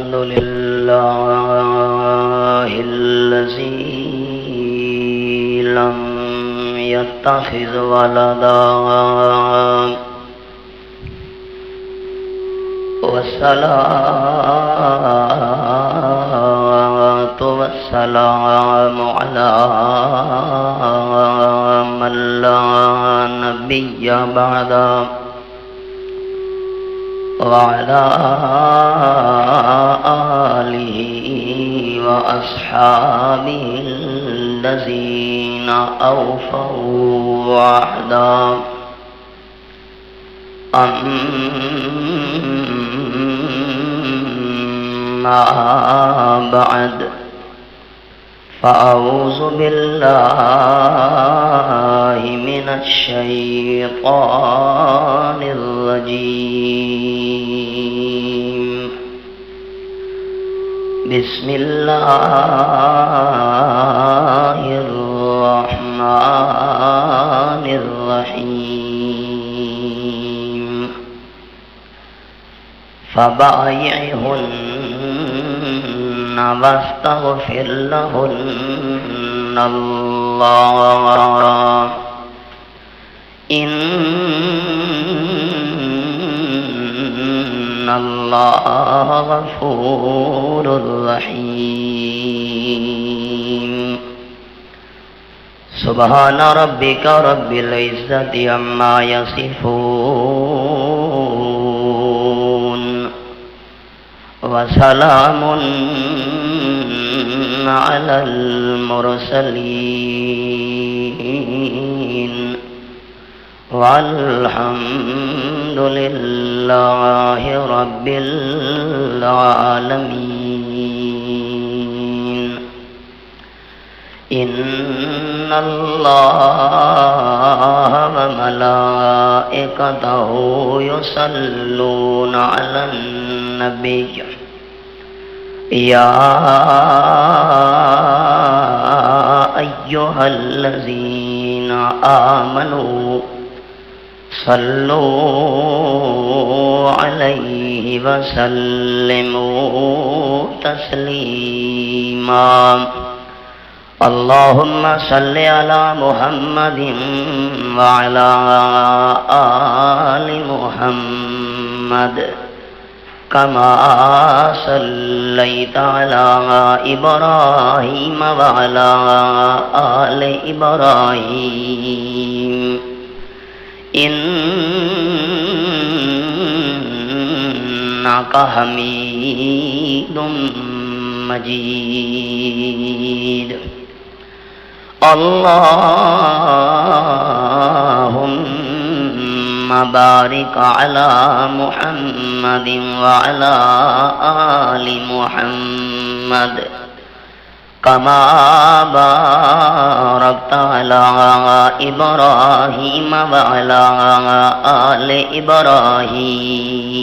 الحمد لله الذي لم يتخذ ولدا والصلاة والسلام على من لا نبي بعده وعلى آله وأصحابه الذين أوفوا وعدا أما بعد فأعوذ بالله من الشيطان الرجيم بسم الله الرحمن الرحيم فبايعهن واستغفر لهن الله إن الله غفور رحيم سبحان ربك رب العزة عما يصفون وسلام على المرسلين والحمد لله رب العالمين إن الله وملائكته يصلون على النبي يا أيها الذين آمنوا صلوا عليه وسلموا تسليما اللهم صل على محمد وعلى آل محمد كما صليت على إبراهيم وعلى آل إبراهيم إنك حميد مجيد اللهم بارك على محمد وعلى آل محمد كما باركت على إبراهيم وعلى آل إبراهيم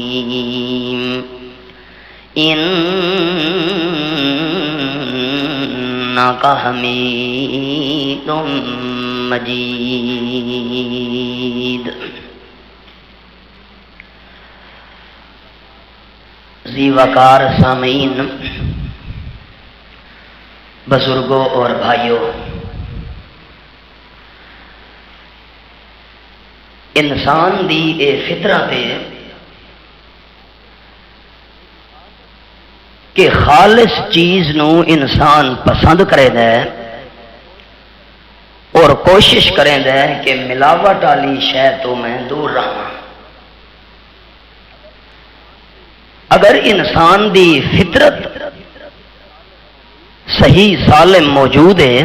إنك حميد مجيد ذی وقار سامعین، بزرگوں اور بھائیوں، انسان دی اے فطرت ہے کہ خالص چیز نو انسان پسند کرے دے اور کوشش کرے دے کہ ملاوٹ والی شے تو میں دور رہا۔ اگر انسان دی فطرت صحیح سالم موجود ہے،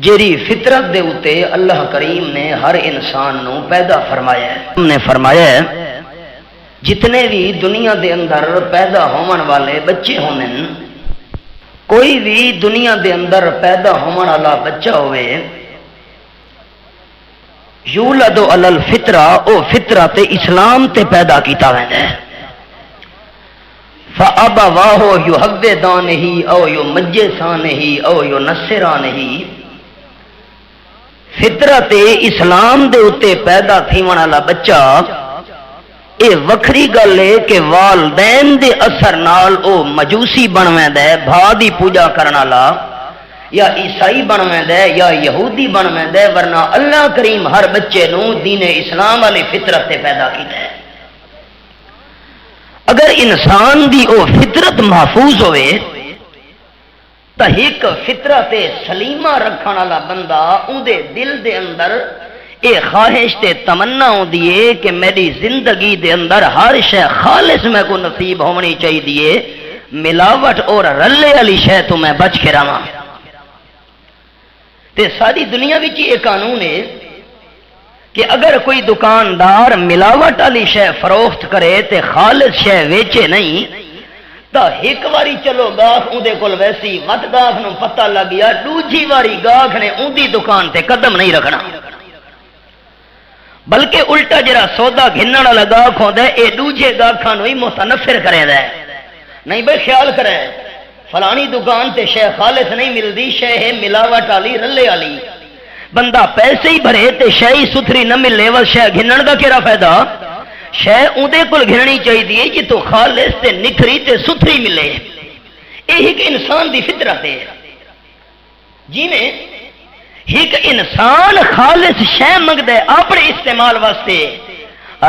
جیری فطرت دے اتے اللہ کریم نے ہر انسان نو پیدا فرمایا ہے۔ ہم نے فرمایا ہے جتنے بھی دنیا دے اندر پیدا ہون والے بچے ہومن، کوئی بھی دنیا دے اندر پیدا ہون والا بچہ ہوئے، یولد علی الفطرہ، او فطرت اسلام تے پیدا کیتا ویندا ہے۔ فَأَبَوَاهُ يُهَوِّدَانِهِ أَوْ يُمَجِّسَانِهِ أَوْ يُنَصِّرَانِهِ، فطرت اسلام دے اتے پیدا تھیون والا بچہ یہ وکری گل ہے کہ والدین دے اثر نال او مجوسی بنویندا ہے، بھا دی پوجا کرن والا، یا عیسائی بنویندا ہے یا یہودی بنویندا ہے، ورنہ اللہ کریم ہر بچے نو دین اسلام والی فطرت تے پیدا کیتا ہے۔ اگر انسان دی او فطرت محفوظ ہوئے تو ایک فطرت سلیمہ رکھن والا بندہ اون دے دل دے اندر اے خواہش تے تمنا ہوندی ہے کہ میری زندگی دے اندر ہر شے خالص میں کو نصیب ہونی چاہیے، ملاوٹ اور رلے والی شے تو میں بچ کے رہواں۔ تے ساری دنیا وچ یہ قانون ہے کہ اگر کوئی دکاندار ملاوٹ والی شے فروخت کرے تے خالص شے ویچے نہیں تو ایک واری چلو گاہک اندے کول ویسی وت گاہک نو پتہ لگ گیا، دوجی واری گاہک نے اندی دکان تے قدم نہیں رکھنا، بلکہ الٹا جڑا سودا گھنن والا گاہک ہوندا ہے اے دوجے گاہکاں نو ہی متنفر کریندا ہے۔ نہیں بھائی خیال کرے فلانی دکان تے شے خالص نہیں ملدی، شے ہے ملاوٹ والی رلے والی، بندہ پیسے ہی بھرے تے شے ہی ستھری نہ ملے وا شے گھنن دا کیڑا فائدہ؟ شے اودے کول گھننی چاہیے جی تو خالص تے نکھری تے ستھری ملے۔ یہ ایک انسان دی فطرت ہے جی نے ایک انسان خالص شے منگدا ہے اپنے استعمال واسطے،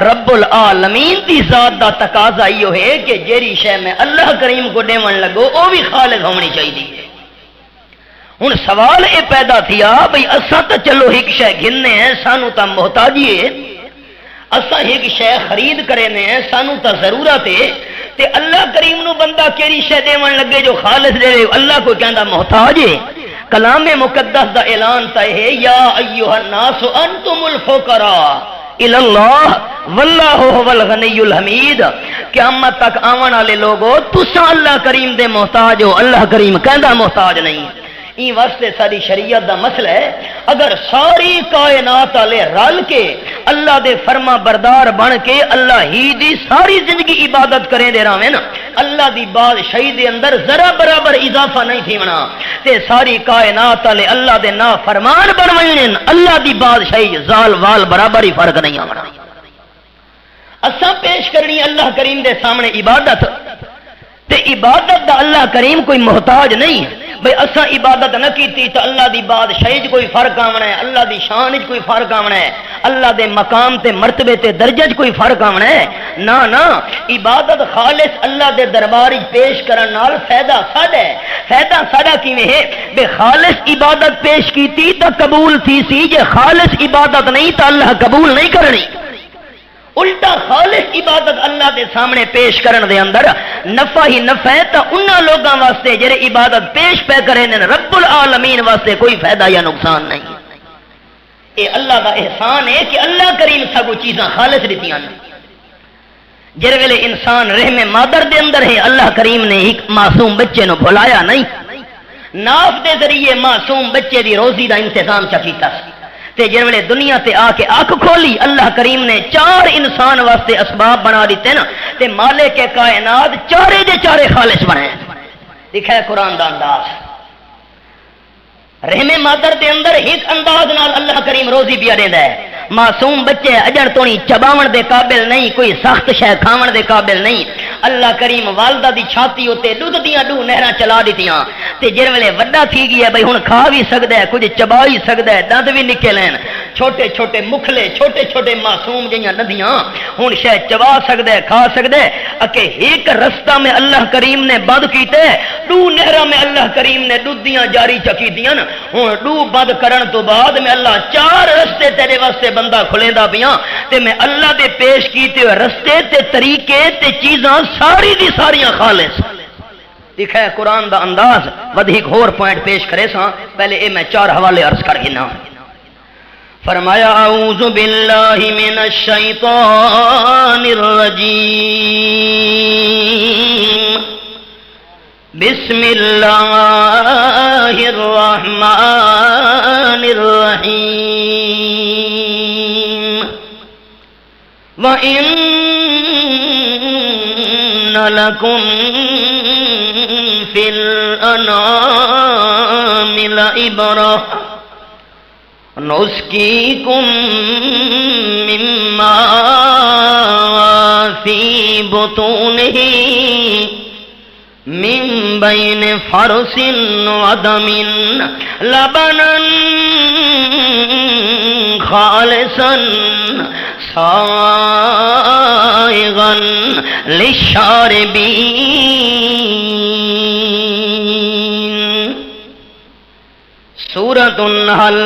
رب العالمین دی ذات دا تقاضا یہ ہے کہ جیری شے میں اللہ کریم کو دیون لگو وہ بھی خالص ہونی چاہیے۔ ہن سوال یہ پیدا تھیا بھئی اساں تو چلو ایک شے گھننے ہیں، سانو تا محتاجی ہے، اساں ایک شے خرید کرینے ہیں، سانو تا ضرورت ہے، تے اللہ کریم نو بندہ کیڑی شے دیون لگے جو خالص دے، اللہ کو کہندا محتاج ہے۔ کلام مقدس دا اعلان تا ہے یا ایھا الناس انتم الفقراء الی اللہ واللہ هو الغنی الحمید، قیامت تک آون والے لوگو تساں اللہ کریم دے محتاج ہو، اللہ کریم کہندا محتاج نہیں۔ این واسطے ساری شریعت دا مسئلہ ہے اگر ساری کائنات والے رل کے اللہ دے فرما بردار بن کے اللہ ہی دی ساری زندگی عبادت کریں دے رہے نا، اللہ دی بادشاہی دے اندر ذرا برابر اضافہ نہیں تھی ونا، تے ساری کائنات والے اللہ دے نافرمان بنوائیں، اللہ دی بادشاہی زال وال برابر ہی فرق نہیں آونا۔ اساں پیش کرنی اللہ کریم دے سامنے عبادت، تے عبادت دا اللہ کریم کوئی محتاج نہیں۔ بھئی اساں عبادت نہ کیتی تو اللہ دی بادشاہی وچ کوئی فرق آونا ہے، اللہ دی شان وچ کوئی فرق آونا ہے، اللہ دے مقام تے مرتبے تے درجے وچ کوئی فرق آونا ہے؟ نا نا، عبادت خالص اللہ دے دربار وچ پیش کرن نال فائدہ ساڈا ہے۔ فائدہ ساڈا کیویں ہے؟ بے خالص عبادت پیش کیتی تو قبول تھی سی، جے خالص عبادت نہیں تو اللہ قبول نہیں کرنی۔ الٹا خالص عبادت اللہ دے سامنے پیش کرن دے اندر نفع ہی نفع ہے، تو انہاں لوگاں واسطے جڑے عبادت پیش پہ کرے نے رب العالمین واسطے کوئی فائدہ یا نقصان نہیں۔ اے اللہ دا احسان ہے کہ اللہ کریم سب چیزاں خالص دیتیاں نے۔ جر ویلے انسان رحم مادر دے اندر ہے، اللہ کریم نے ایک معصوم بچے نو بھلایا نہیں، ناف دے ذریعے معصوم بچے دی روزی دا انتظام چکیتا سی، تے جن ویلے دنیا تے آ کے آنکھ کھولی اللہ کریم نے چار انسان واسطے اسباب بنا دیتے نا، تے مالک کائنات چارے دے چارے خالص بنے۔ لکھا ہے قرآن دا انداز، رحم مادر دے اندر ایک انداز نال اللہ کریم روزی پیا دیندا ہے، معصوم بچے اجڑ تونی چباون دے قابل نہیں، کوئی سخت شے کھاون دے قابل نہیں، اللہ کریم والدہ دی چھاتی ہوتے دودھ دیاں دو نہراں چلا دیتیاں، تے جن ویلے وڈا تھی گیا بھئی ہن کھا بھی سکدا ہے، کچھ چبا ہی سکدا ہے، دند بھی نکل لین، چھوٹے چھوٹے مکھلے چھوٹے چھوٹے معصوم جیاں ندیاں ہن شے چبا سکدا ہے، کھا سکدا ہے، اکے ایک رستہ میں اللہ کریم نے بند کیتے، دو نہراں میں اللہ کریم نے دودھ دیاں جاری چکی دیاں، ہن دو بند کرن تو بعد میں اللہ چار رستے تیرے واسطے بندہ کھلیندا پیاں، تے میں اللہ دے پیش کیتے ہوئے رستے تے طریقے تے چیزاں ساری دی ساریاں خالص۔ لکھا ہے قرآن دا انداز، ودھیک ہور پوائنٹ پیش کرے ساں، پہلے اے میں چار حوالے عرض کر گنا۔ فرمایا اعوذ باللہ من الشیطان الرجیم، بسم اللہ الرحمن الرحیم، وَإِنَّ لَكُمْ فِي الْأَنْعَامِ لَعِبْرَةً نُسْقِيكُم مِّمَّا فی بطونہ من بین فرس ودم لبنا خالصا سائغا للشاربین۔ سورۃ النحل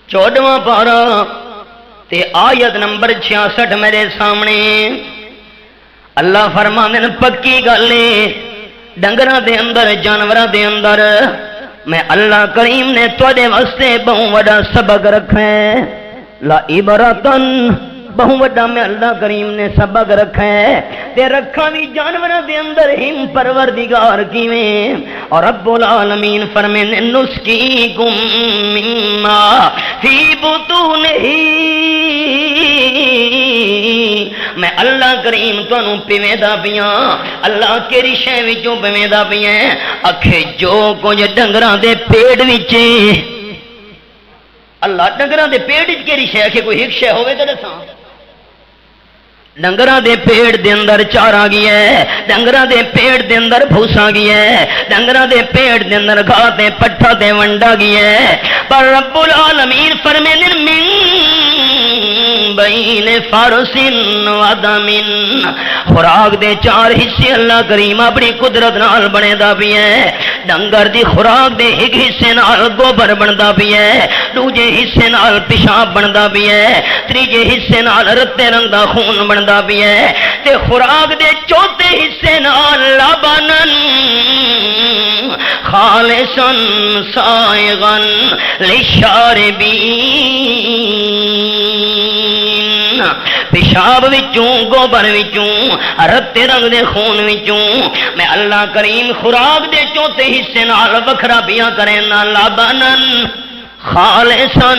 14واں پارہ تے آیت نمبر 66 میرے سامنے۔ اللہ فرماندے نے پکی گل ہے ڈنگراں دے اندر جانوراں دے اندر میں اللہ کریم نے تواڈے واسطے بہت بڑا سبق رکھا ہے۔ لا عبرتن بہت بڑا میں اللہ کریم نے سبق رکھا ہے تے رکھا بھی جانوراں دے اندر ہم پروردگار کیویں۔ اور رب العالمین فرمانے نسقیکم مما فی بطونہ، میں اللہ کریم تانوں پیویندا پیاں۔ اللہ کیڑی شے وچوں پیویندا پیاں؟ اکھے جو کچھ ڈنگراں دے پیٹ وچ، اللہ ڈنگراں دے پیٹ وچ کیڑی شے کہ کوئی ایک شے ہوے تے دساں؟ ڈنگراں دے پیٹ دے اندر چارہ گیا ہے، ڈنگراں دے پیٹ دے اندر بھوسا گیا ہے، ڈنگراں دے پیٹ دے اندر گھاس تے پٹھا تے ونڈا گیا ہے، پر رب العالمین فرمانے من بین فرس ودم، خوراک دے چار حصے اللہ کریم اپنی قدرت نال بنےدا پی ہے۔ ڈنگر دی خوراک دے ایک حصے نال گوبر بندا پی ہے، دوجے حصے نال پیشاب بندا پی ہے، تیجے حصے نال رتے رنگ دا خون بندا پی ہے، تے خوراک دے چوتھے حصے نال لبنن خالصا سائغا للشاربین۔ پیشاب وچوں گوبر وچوں رتے رنگ دے خون وچوں میں اللہ کریم خوراک دے چوتھے حصے نال وکھرا پیا کرے نا لبنن خالصاً،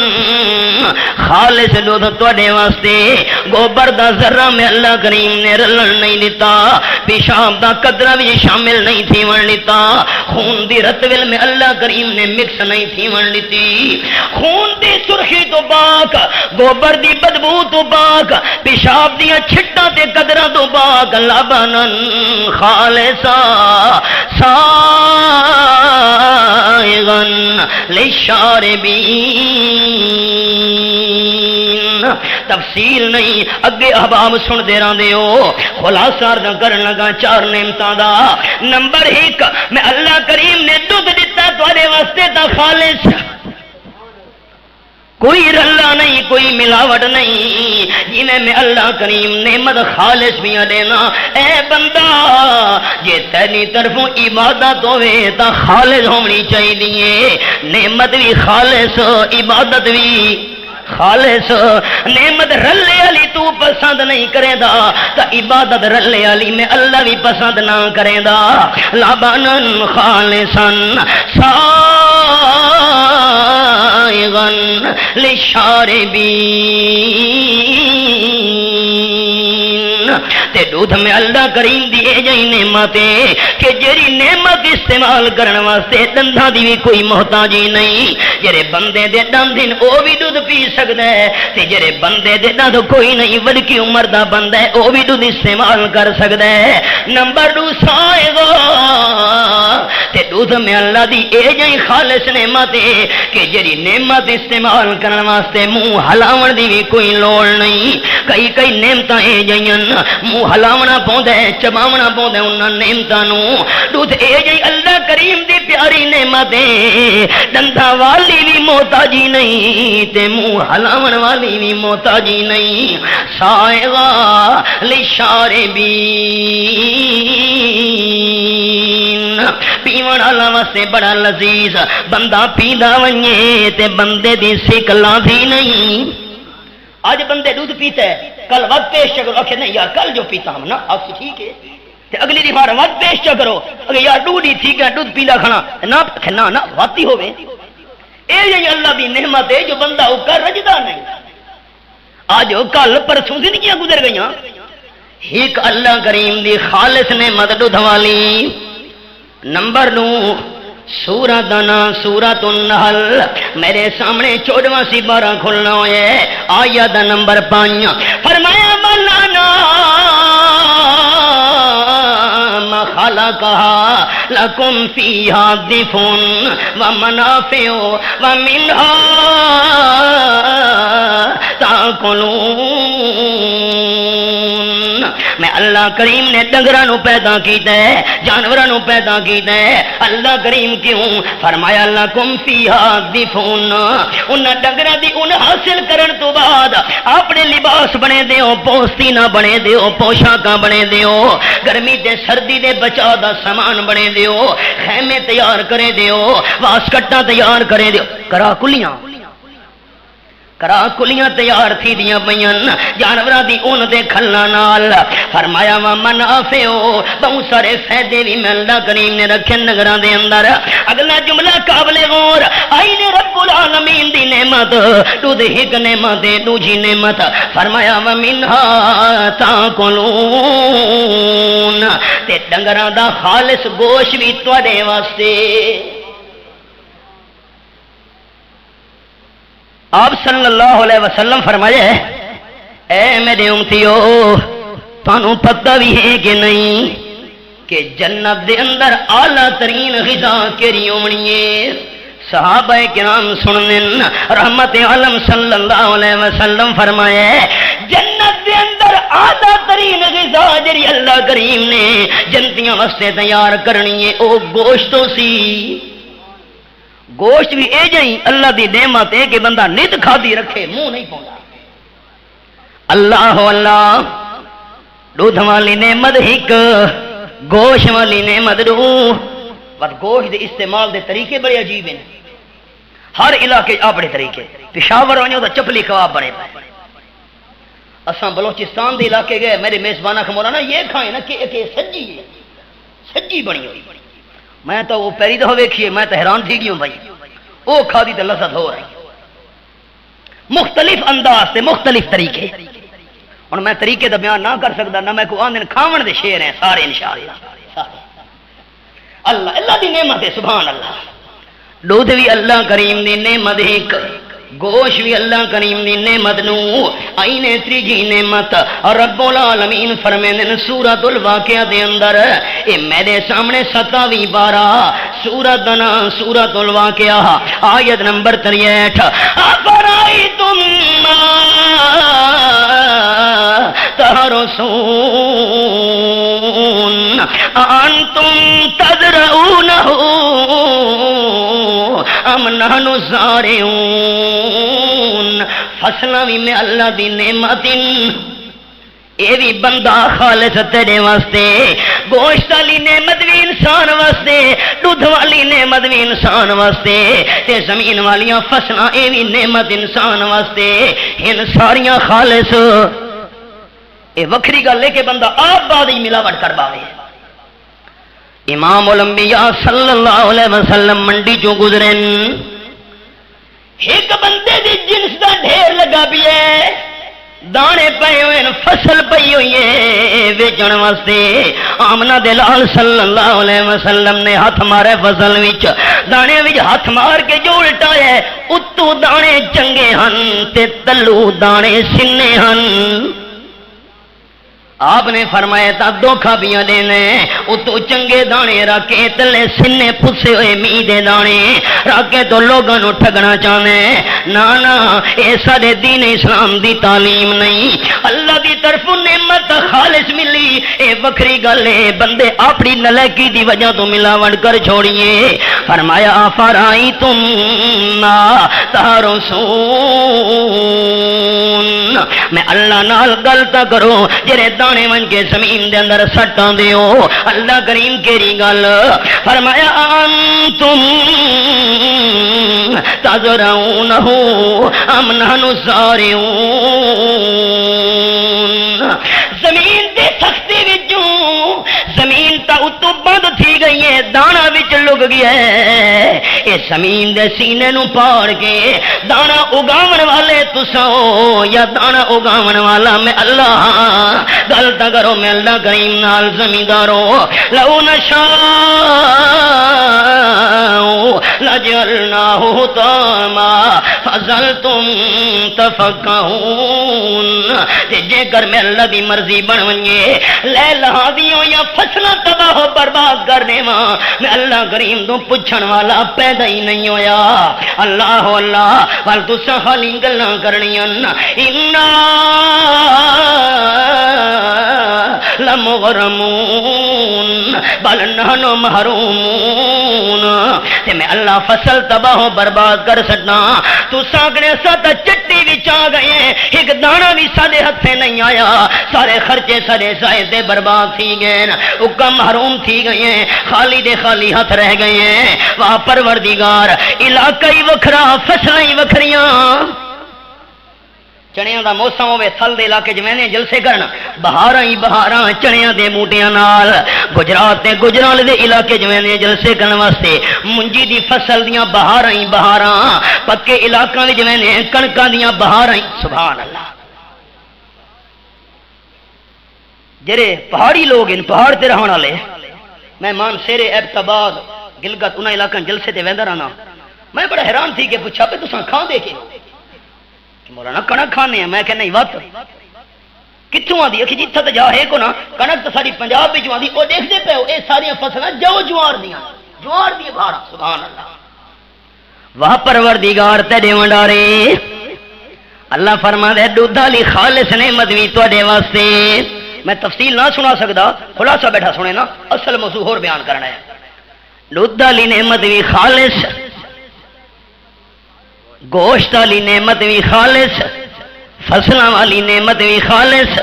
خالص دودھ تواڈے واسطے۔ گوبر دا ذرہ میں اللہ کریم نے رلن نہیں دیتا، پیشاب دا قطرہ بھی شامل نہیں تھی ون لیتا، خون دی رتول میں اللہ کریم نے مکس نہیں تھی ون لیتی۔ خون دی سرخی تو پاک، گوبر دی بدبو تو پاک، پیشاب دیا چھٹاں تے قطرہ تو پاک، لبنن خالصا سائغا للشاربین۔ تفصیل نہیں اگے احباب سن دے رہے ہو، خلاصہ کرن لگا چار نعمتاں دا۔ نمبر 1 میں اللہ کریم نے دودھ دیتا تواڈے واسطے تا خالص، کوئی رلا نہیں، کوئی ملاوٹ نہیں، جنہیں میں اللہ کریم نعمت خالص بھی دینا۔ اے بندہ جے تیری طرفوں عبادت ہوئے تا خالص ہونی چاہیے، نعمت بھی خالص، عبادت بھی خالص۔ نعمت رلے والی تو پسند نہیں کرے دا تا عبادت رلے والی میں اللہ بھی پسند نہ کرے دا۔ لبنن خالصا سائغا للشاربین۔ تے دودھ میں اللہ کریم دی اے جئی نعمت ہے کہ جیری نعمت استعمال کرن واسطے دنداں دی بھی کوئی محتاجی نہیں۔ جڑے بندے دے دند او بھی دودھ پی سکدا ہے، تے جڑے بندے دے دند کوئی نہیں وڈکی عمر دا بندہ ہے او بھی دودھ استعمال کر سکدا ہے۔ نمبر 2 سائغا، تے دودھ میں اللہ دی اے جئی خالص نعمت ہے کہ جڑی نعمت استعمال کرن واسطے منہ ہلاون دی بھی کوئی لوڑ نہیں۔ کئی نعمتاں اے جئیاں منہ ہلاونا پوندا ہے، چباونا پوندا ہے انہاں نعمتاں نوں۔ دودھ اے جئی اللہ کریم دی پیاری نعمت ہے، دنداں والی بھی محتاجی نہیں تے منہ ہلاون والی بھی محتاجی نہیں۔ سائغا للشاربین، پیون والا واسطے بڑا لذیذ، بندہ پیندا ونجے تے بندے دی سکھ لاندھی نہیں۔ آج بندے دودھ پیتا ہے، کل وقت پیش کرو، آخر نہیں یار کل جو پیتا ہم نا آپ سے ٹھیک ہے، تے اگلی دی بار وقت پیش کرو، اگر یار دودھ ہی ٹھیک ہے دودھ پیندا کھانا نہ واتی ہوئے۔ اے یہ اللہ دی نعمت ہے جو بندہ ہو کر رجدا نہیں۔ آج کل پرسوں زندگیاں گزر گئیاں، ایک اللہ کریم دی خالص نعمت دودھ والی۔ نمبر 9 سورہ دنا سورۃ النحل میرے سامنے 14واں سپارہ کھلنا ہے، آیت نمبر 5 فرمایا الانعام خلقها لكم فيها دفء ومنافع ومنها تاکلون. میں اللہ کریم نے ڈنگراں پیدا کیتا ہے، جانوراں پیدا کیتا ہے. اللہ کریم کیوں فرمایا لکم فیہا دفء، ان ڈنگراں دی ان حاصل کرن تو بعد اپنے لباس بنے دیو، پوستینہ بنے دیو، پوشاکاں بنے دیو، گرمی تے سردی دے بچا دا سامان بنے دیو، خیمے تیار کرے دیو، واسکٹاں تیار کرے دیو، کرا کلیاں تیار تھی دیاں پئیاں جانوراں دی اون دے کھلنا نال. فرمایا وا منافع، بہت سارے فائدے بھی میں اللہ کریم نے رکھے نگراں دے اندر. اگلا جملہ قابل غور، آئین رب العالمین دی نعمت، دودھ ایک نعمت دوجی نعمت. فرمایا وا منھا تاکلون، تے ڈنگراں دا خالص گوشت بھی تواڈے واسطے. آپ صلی اللہ علیہ وسلم فرمائے اے میرے امتیو، تانوں پتہ بھی ہے کہ نہیں کہ جنت دے اندر اعلیٰ ترین غذا کیڑی ہونی ہے؟ صحابہ کرام سنن رحمت عالم صلی اللہ علیہ وسلم فرمائے جنت دے اندر اعلیٰ ترین غذا جڑی اللہ کریم نے جنتیاں واسطے تیار کرنی ہے او گوشت سی. گوشت بھی اے جائیں اللہ دی نعمت ہے کہ بندہ نت کھادی رکھے منہ نہیں پوندا. اللہ اللہ، دودھ والی نعمت ایک، گوشت والی نعمت دو. بس گوشت دے استعمال دے طریقے بڑے عجیب ہیں، ہر علاقے اپنے طریقے. پشاور ونجو تو چپلی کباب بنے پائے. اساں بلوچستان دے علاقے گئے، میرے میزبانہ کا مولانا یہ کھائیں نا کہ سجی ہے، سجی بنی ہوئی. میں تو وہ پہلی دفعہ ویکھیے میں تو حیران تھی گئی ہوں بھائی، وہ کھادی تو لذت ہو رہی. مختلف انداز سے مختلف طریقے. اور میں طریقے دا بیان نہ کر سکتا، نہ میں کو آندن کھاون دے شعر ہیں سارے انشاءاللہ. اللہ اللہ دی نعمت ہے، سبحان اللہ. دودھ بھی اللہ کریم دی نعمت ہے، گوشت بھی اللہ کریم دی نعمت نو آئین تریجی نعمت. اور رب العالمین فرمیندن سورۃ الواقعہ دے اندر، اے میرے سامنے 27 بارہ سورۃ دنا سورۃ الواقعہ آیت نمبر 63. افرائیتم ما تحرثون انتم تزرعونہ ام نحن الزارعون. فصلہ بھی میں اللہ دی نعمت، اے بھی بندہ خالص تیرے واسطے. گوشت والی نعمت بھی انسان واسطے، دودھ والی نعمت بھی انسان واسطے، تے زمین والیاں فصلاں اے بھی نعمت انسان واسطے. ان ساریاں خالص. اے وکری گل ہے کہ بندہ آپ بعد ہی ملاوٹ کر باوے. امام الانبیاء صلی اللہ علیہ وسلم منڈی چوں گزرن، ایک بندے دی جنس دا ڈھیر لگا بھی ہے، دانے پے ہوئے، فصل پئی ہوئی ہے ویچن واسطے. آمنہ دے لال صلی اللہ علیہ وسلم نے ہاتھ مارے فصل وچ، دانے وچ ہاتھ مار کے جو الٹایا اتو دانے چنگے ہن تے تلو دانے سنے ہن. آپ نے فرمایا تا دھوکھا بھی دینے، اتو چنگے دانے رکھے تلے سنے پسے ہوئے می دے دانے رکھے تو لوگوں نو ٹھگنا چاہنے. نانا اے سارے دین اسلام دی تعلیم نہیں. اللہ دی طرف نعمت خالص ملی، اے وکری گل ہے بندے اپنی نلکی دی وجہ تو ملاوٹ کر چھوڑیے. فرمایا فرائیتم ما تحرثون، میں اللہ نال گلتا کرو جرے دانے ون کے زمین دے اندر سٹاں دیو. اللہ کریم کیری گل فرمایا انتم تزرعونہ ام نحن الزارعون. زمین دے سختی وچوں زمین تا اتو بند تھی گئی ہے، دانا وچ لگ گیا ہے. اے زمین دے سینے نو پاڑ کے دانا اگاون والے تساں یا دانا اگاون والا میں اللہ. غلطہ کرو میں اللہ کریم نال زمینداروں. لو نشاء لجعلناہ حطاما ازلتم تفقہون تے جے کر میں اللہ دی مرضی بن ونجے لے لہا دیوں یا فصلہ تباہ و برباد کرنے ماں میں اللہ کریم تو پوچھن والا پیدا ہی نہیں ہویا اللہ اللہ وال تساں خالی گلاں کرنیاں انا لمغرمون بل نحن محرومون تے میں اللہ فصل تباہ و برباد کر سکنا تو ساگنے ساتھ چٹی وچ آ گئے ایک دانہ بھی سارے ہتھے نہیں آیا سارے خرچے سارے زائدے برباد تھی گئے حکم محروم تھی گئے خالی دے خالی ہاتھ رہ گئے واہ پروردگار علاقہ ہی وکھرا فصلیں ہی وکھریاں چڑیاں دا موسم ہوے تھل دے علاقے چ ویندے جلسے کرن بہاراں ہی بہاراں چڑیاں دے موٹیاں نال گجرات تے گجرال دے علاقے چ ویندے جلسے کرن واسطے منجی دی فصل دیاں بہاراں ہی بہاراں پکے علاقاں وچ ویندے کنکاں دیاں بہاراں ہی سبحان اللہ جڑے پہاڑی لوگ ان پہاڑ تے رہن والے میں مان سیرے ایبٹ گلگت انہاں علاقاں جلسے تے ویندا رہنا میں بڑا حیران تھی کہ پوچھا پہ تساں کھان دے کے مولانا کنک کھانے ہیں میں کہ نہیں وقت کتوں آدھی کہ جتھا تو جا ہے کو نا کنک تو ساری پنجاب بھی جو آدھی وہ دیکھ دے پہ ہو یہ ساری فصلیں جو جوار دیا بھارا سبحان اللہ وہ پروردگار تیرے ونڈارے اللہ فرما دے دودھ والی خالص نعمت بھی تواڈے واسطے میں تفصیل نہ سنا سکتا خلاصہ بیٹھا سنے نا اصل موضوع اور بیان کرنا ہے دودھ والی نعمت بھی خالص گوشت والی نعمت بھی خالص فصلوں والی نعمت بھی خالص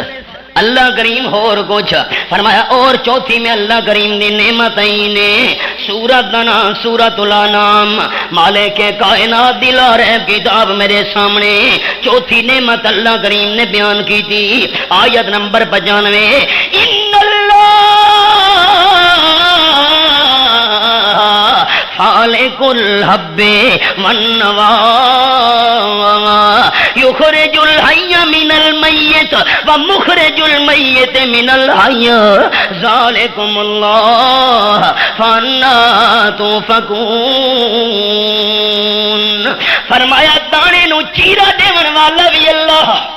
اللہ کریم اور کچھ فرمایا اور چوتھی میں اللہ کریم دی نعمت نے سورت دا نام سورت الانام مالک کائنات دی لارے کتاب میرے سامنے چوتھی نعمت اللہ کریم نے بیان کی تھی آیت نمبر 95 ان اللہ خالق الحب والنوى يخرج الحي من الميت ومخرج الميت من الحي ذلكم الله فأنا تؤفكون فرمایا دانے نو چیرا دیون والا بھی اللہ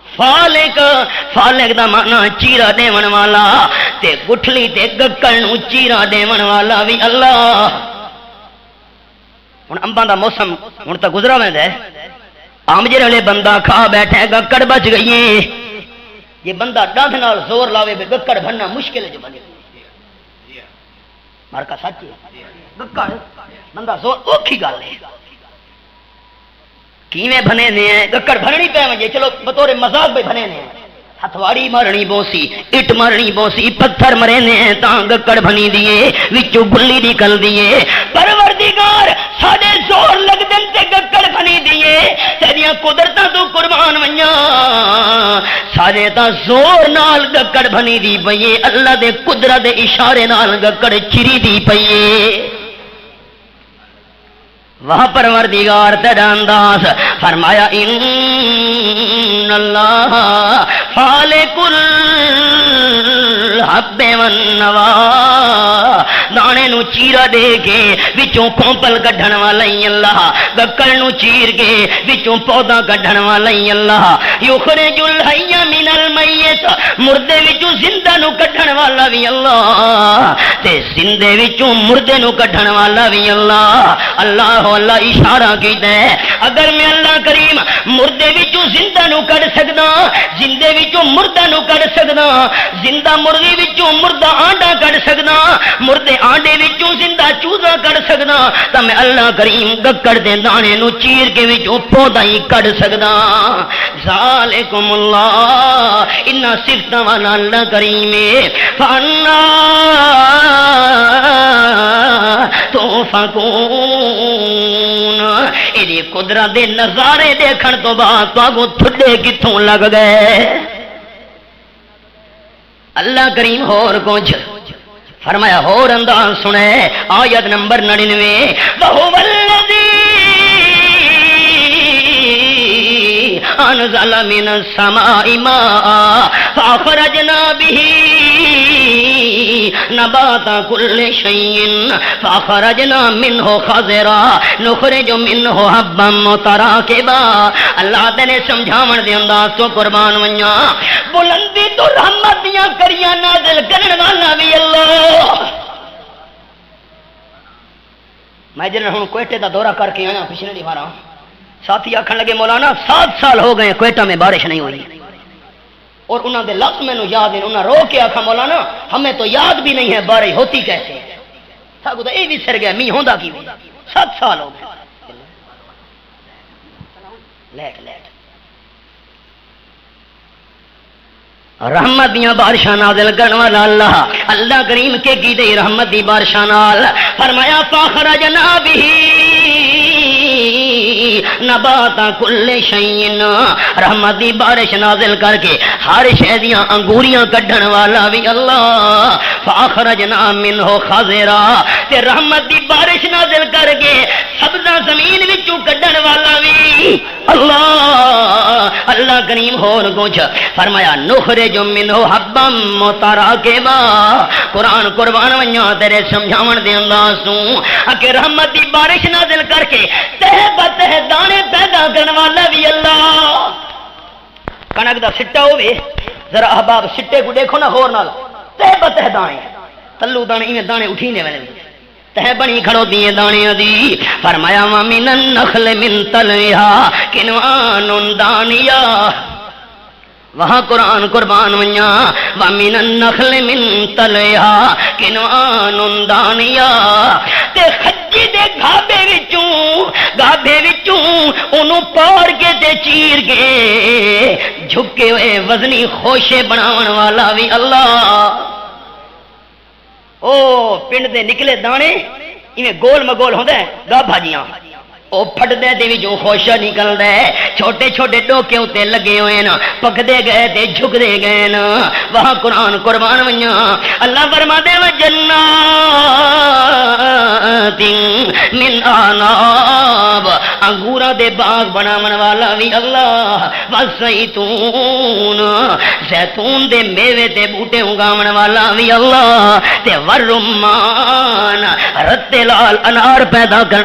فالق دا مانا چیرا دیون والا تے گٹھلی تے گکڑ نو چیرا دیون والا بھی اللہ ہن امباں دا موسم ہن تا گزرا ویندا ہے آم جڑے والے بندہ کھا بیٹھے گکڑ بچ گئی یہ بندہ ڈانڈ نال زور لاوے تے گکڑ بننا مشکل ہے جو بنے مارکا سچ ہے گکڑ بندہ زور اوکھی گل ہے کیویں بنے نے گکڑ بھرنی پے ونجے چلو بطور مذاق بھی بنے نے ہتھواڑی مارنی بوسی اٹ مارنی بوسی پتھر مرے نے تاں گکڑ بنی دیے وچوں گلی نکل دیے پروردگار ساڈے زور لگ دن تے گکڑ بنی دیے تیریاں قدرتاں تو قربان ویاں سارے تا زور نال گکڑ بنی دی پئی اللہ دے قدرت دے اشارے نال گکڑ چری دی پئی وہاں پروردگار تیرا انداز فرمایا ان اللہ خالق الحب والنوى دانے نو چیرا دے کے وچوں کھوپل کڈھن والا ہی اللہ گکڑ نو چیر کے وچوں پودا کڈھن والا ہی اللہ یخرج الحی من المیت مردے وچوں زندہ نو کڈھن والا بھی اللہ تے زندے وچوں مردے نو کڈھن والا بھی اللہ اللہ اللہ اشارہ کیتا ہے اگر میں اللہ کریم مردے وچوں زندہ نو کڈ سکدا زندے وچوں مردہ نو کڈ سکدا زندہ مرغی وچوں مردہ آنڈا کڈ سکدا مردے آنڈے وچوں زندہ چوزا کڈ سکدا تے میں اللہ کریم گکڑ دے دانے نو چیر کے وچوں پودا ہی کڈ سکدا ذالکم اللہ ان صفتاں والا اللہ کریم فانا توفقون ایدی قدرت دے نظارے دیکھن تو بعد تو تھڈے کتھوں لگ گئے اللہ کریم اور کچھ فرمایا اور انداز سنے آیت نمبر 99 وَهُوَ الَّذِي أَنزَلَ مِنَ السَّمَاءِ مَاءً فَأَخْرَجْنَا بِهِ نبات كل شيء فأخرجنا منه خضرا نخرج منه حبا متراكبا. اللہ تیرے سمجھاون دے انداز تو قربان ونجا. بلندی تو رحمت دیاں کریاں نازل کرن والا بھی اللہ. میں جن ہوں کوئٹے دا دورہ کر کے آیا پچھلے دیوارا ساتھی آکھن لگے مولانا 7 سال ہو گئے کوئٹہ میں بارش نہیں ہوئی. اور انہوں نے لفظ میں نو یاد ہیں. انہوں نے رو کے آکھا مولانا ہمیں تو یاد بھی نہیں ہے بارش ہوتی کیسے. ساگو تو یہ بھی سر گیا می ہوندا کی 7 سال ہو گئے. لیٹ رحمت دیاں بارشاں نازل کرن والا اللہ. اللہ کریم کے کی دے رحمت دی بارشاں نال فرمایا فاخرجنا به نبات کل شیء. رحمت دی بارش نازل کر کے ہر شے دیاں انگوریاں کڈھن والا بھی اللہ. فاخرجنا منه خضرا. تے رحمت دی بارش نازل کر کے سبزہ زمین وچوں کڈھن والا بھی اللہ. اللہ کریم ہور کچھ فرمایا نخرج منه حبا متراکبا. قرآن قربان ونجا تیرے سمجھاون دے انداز تو کہ رحمت دی بارش نازل کر کے تہ بتہ دانے پیدا کرن والا بھی اللہ. کنک دا سٹا ہوے ذرا احباب سٹے کو دیکھو نا غور نال تہ بتہ دانے تلو دانے ایویں دانے اٹھینے والے تہ بنی کھڑو دیے دانے دی. فرمایا ومن النخل من طلعها کنوان دانیا. وہاں قرآن قربان ونیا ومن النخل من طلعها کنوان دانیا. تے خجی دے گھابے وچوں اونوں پاڑ کے تے چیر کے جھکے ہوئے وزنی خوشے بناون والا بھی اللہ. او پنڈ دے نکلے دانے ایویں گول مگول ہوندے گا بھاجیاں او پھٹ دے تے وچوں خوشا نکلدا ہے. چھوٹے چھوٹے ڈوکے اوتے لگے ہوئے نا پکدے گئے تے جھکدے گئے نا. وہاں قرآن قربان ونجا اللہ فرماتے و جنات من اناب. انگوراں دے باغ بناون والا بھی اللہ. وزیتون زیتون دے میوے تے بوٹے اگاون والا بھی اللہ. تے ورمان رتے لال انار پیدا کر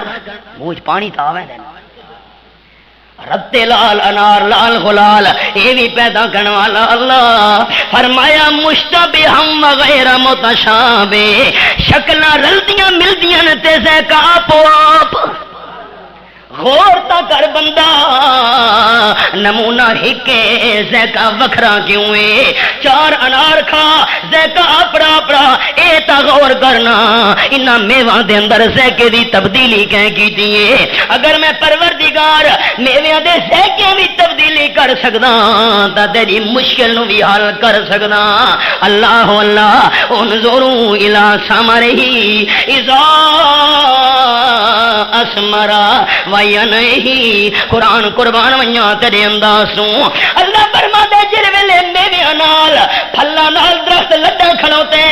موج پانی تا آویں دینا رتے لال انار لال غلال یہ بھی پیدا کرنے والا اللہ. فرمایا مشتبہ وغیر متشابہ شکلاں رلدیاں ملدیاں تے ذائقہ آپ غور تا کر بندہ نمونہ ہکے ذائقہ وکھرا کیوں ہے. 4 انار کھا ذائقہ اپنا اپنا اے تا غور کرنا انہاں میواں دے اندر ذائقے دی تبدیلی کہیں کیتی ہے. اگر میں پروردگار میویاں دے ذائقے بھی تبدیلی کر سکدا تا تیری مشکل نو بھی حل کر سکدا. اللہ اللہ انظروا الی ثمرہ اذا اسمرا نہیں. قرآن قربان ونجا تیرے انداز سوں اللہ فرماتا ہے جس ویلے میویاں نال پھلاں نال درخت لڈا کھڑوتے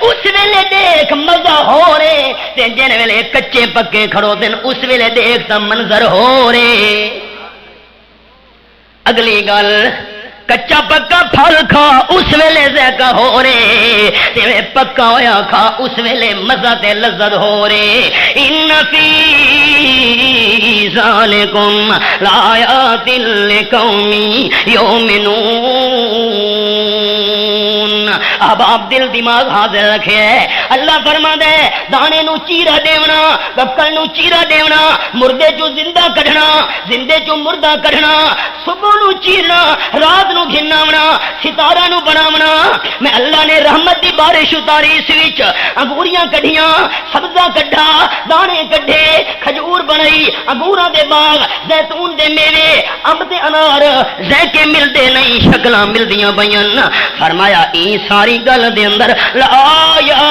اس ویلے دیکھ مزہ ہو رہے تے جن ویلے کچے پکے کھڑوتے اس ویلے دیکھ تا منظر ہو رہے. اگلی گل کچا پکا پھل کھا اس ویلے ذائقہ ہو رہے تے پکا ہویا کھا اس ویلے مزہ تے لذت ہو رہے. ان فی ذالکم لآیات لقوم یؤمنون. اب آپ دل دماغ حاضر رکھے اللہ فرماتا ہے دانے نو چیرا دیونا بکل نو چیرا دیونا مردے چو زندہ کڈھنا زندے چو مردہ کڈھنا صبح نو چیرنا رات نو گھناونا ستارہ نو بناونا. میں اللہ نے رحمت دی بارش اتاری اس وچ انگوریاں کڈھیاں سبزہ کڈھا دانے کڈھے کھجور بنائی انگوراں دے باغ زیتون دے میوے امب تے انار ذائقے ملدے نہیں شکلاں ملدیاں بیان. فرمایا ای ساری گل دے اندر لآیات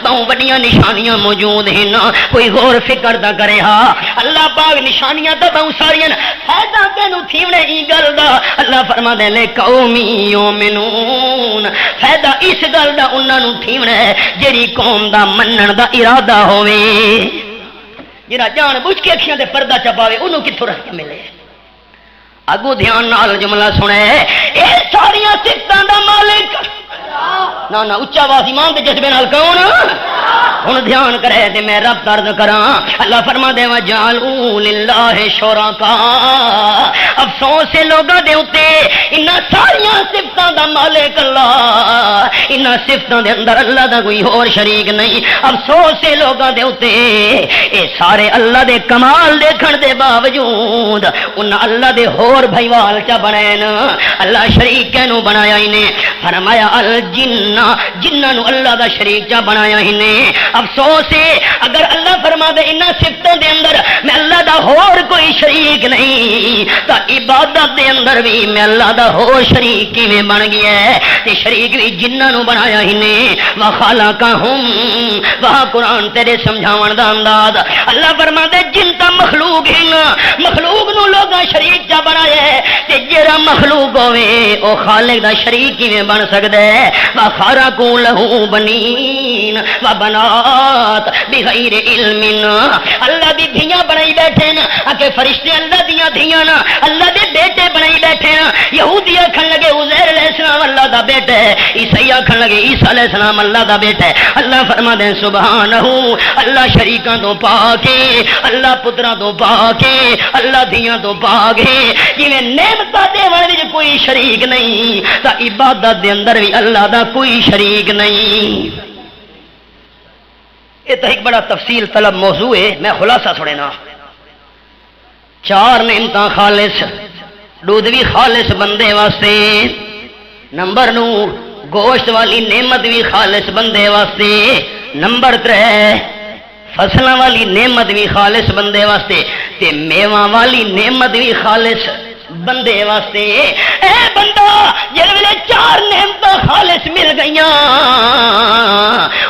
بہت بڑیاں نشانیاں موجود ہیں نا کوئی غور فکر دا کرے ہاں. اللہ پاک نشانیاں تا بہت ساریاں فائدہ کینو تھیونے ای گل دا اللہ فرما دے لے قوم یؤمنون. فائدہ اس گل دا انہاں نو تھیونا ہے جیڑی قوم دا منن دا ارادہ ہوے جڑا جان بوجھ کے اکھیاں تے پردہ چپاوے انہوں کتھوں رہ کے ملے. اگو دھیان نال جملہ سنے، اے ساریاں صفتاں دا مالک نا نا اچا واس ایمان دے جذبے نال کون ہن دھیان کرے تے میں رب درد کراں اللہ فرما دے وجعلوا للہ شرکاء افسوس ہے لوگاں دے اوتے انہاں ساریاں صفتاں دا مالک اللہ انہاں صفتاں دے اندر اللہ دا کوئی اور شریک نہیں افسوس ہے لوگاں دے اوتے اے سارے اللہ دے کمال دیکھن دے باوجود انہاں اللہ دے ہور بھائیوال چا بنائن اللہ شریک کینوں بنایا انہیں فرمایا الجنہ جنہاں نو اللہ دا شریک چا بنایا انہیں افسوس ہے اگر اللہ فرما دے انہاں صفتوں دے اندر میں اللہ دا ہور کوئی شریک نہیں تا عبادت دے اندر بھی میں اللہ دا ہور شریک کیویں بن گیا ہے تے شریک بھی جنہاں نو بنایا انہیں وخلقہم وہاں قرآن تیرے سمجھاون دا انداز اللہ فرما دے جن تا مخلوق ہیں مخلوق نو لوگاں شریک چا بنایا ہے تے جڑا مخلوق ہوے او خالق دا شریک کیویں بن سکدا ہے وخرقوا لہ بنین وبنات بغیر علم اللہ دی دھیاں بنائی بیٹھے نا کہ فرشتے اللہ دیاں دھیاں نا اللہ دے بیٹے بنائی بیٹھے نا یہودی آکھن لگے عزیر علیہ السلام اللہ دا بیٹا ہے عیسائی آکھن لگے عیسیٰ علیہ السلام اللہ دا بیٹا ہے اللہ فرما دے سبحانہ اللہ شریکاں تو پاک ہے اللہ پتراں تو پاک ہے اللہ دھیاں تو پاک ہے جویں نعمتاں دیوان وچ کوئی شریک نہیں تا عبادت دے اندر بھی اللہ دا کوئی شریک نہیں یہ تو ایک بڑا تفصیل طلب موضوع ہے میں خلاصہ سننا چار نعمتاں خالص دودھ بھی خالص بندے واسطے نمبر 9 گوشت والی نعمت بھی خالص بندے واسطے نمبر 3 فصلوں والی نعمت بھی خالص بندے واسطے تے میواں والی نعمت بھی خالص بندے واسطے اے بندہ جس ویلے چار نعمتاں خالص مل گئیاں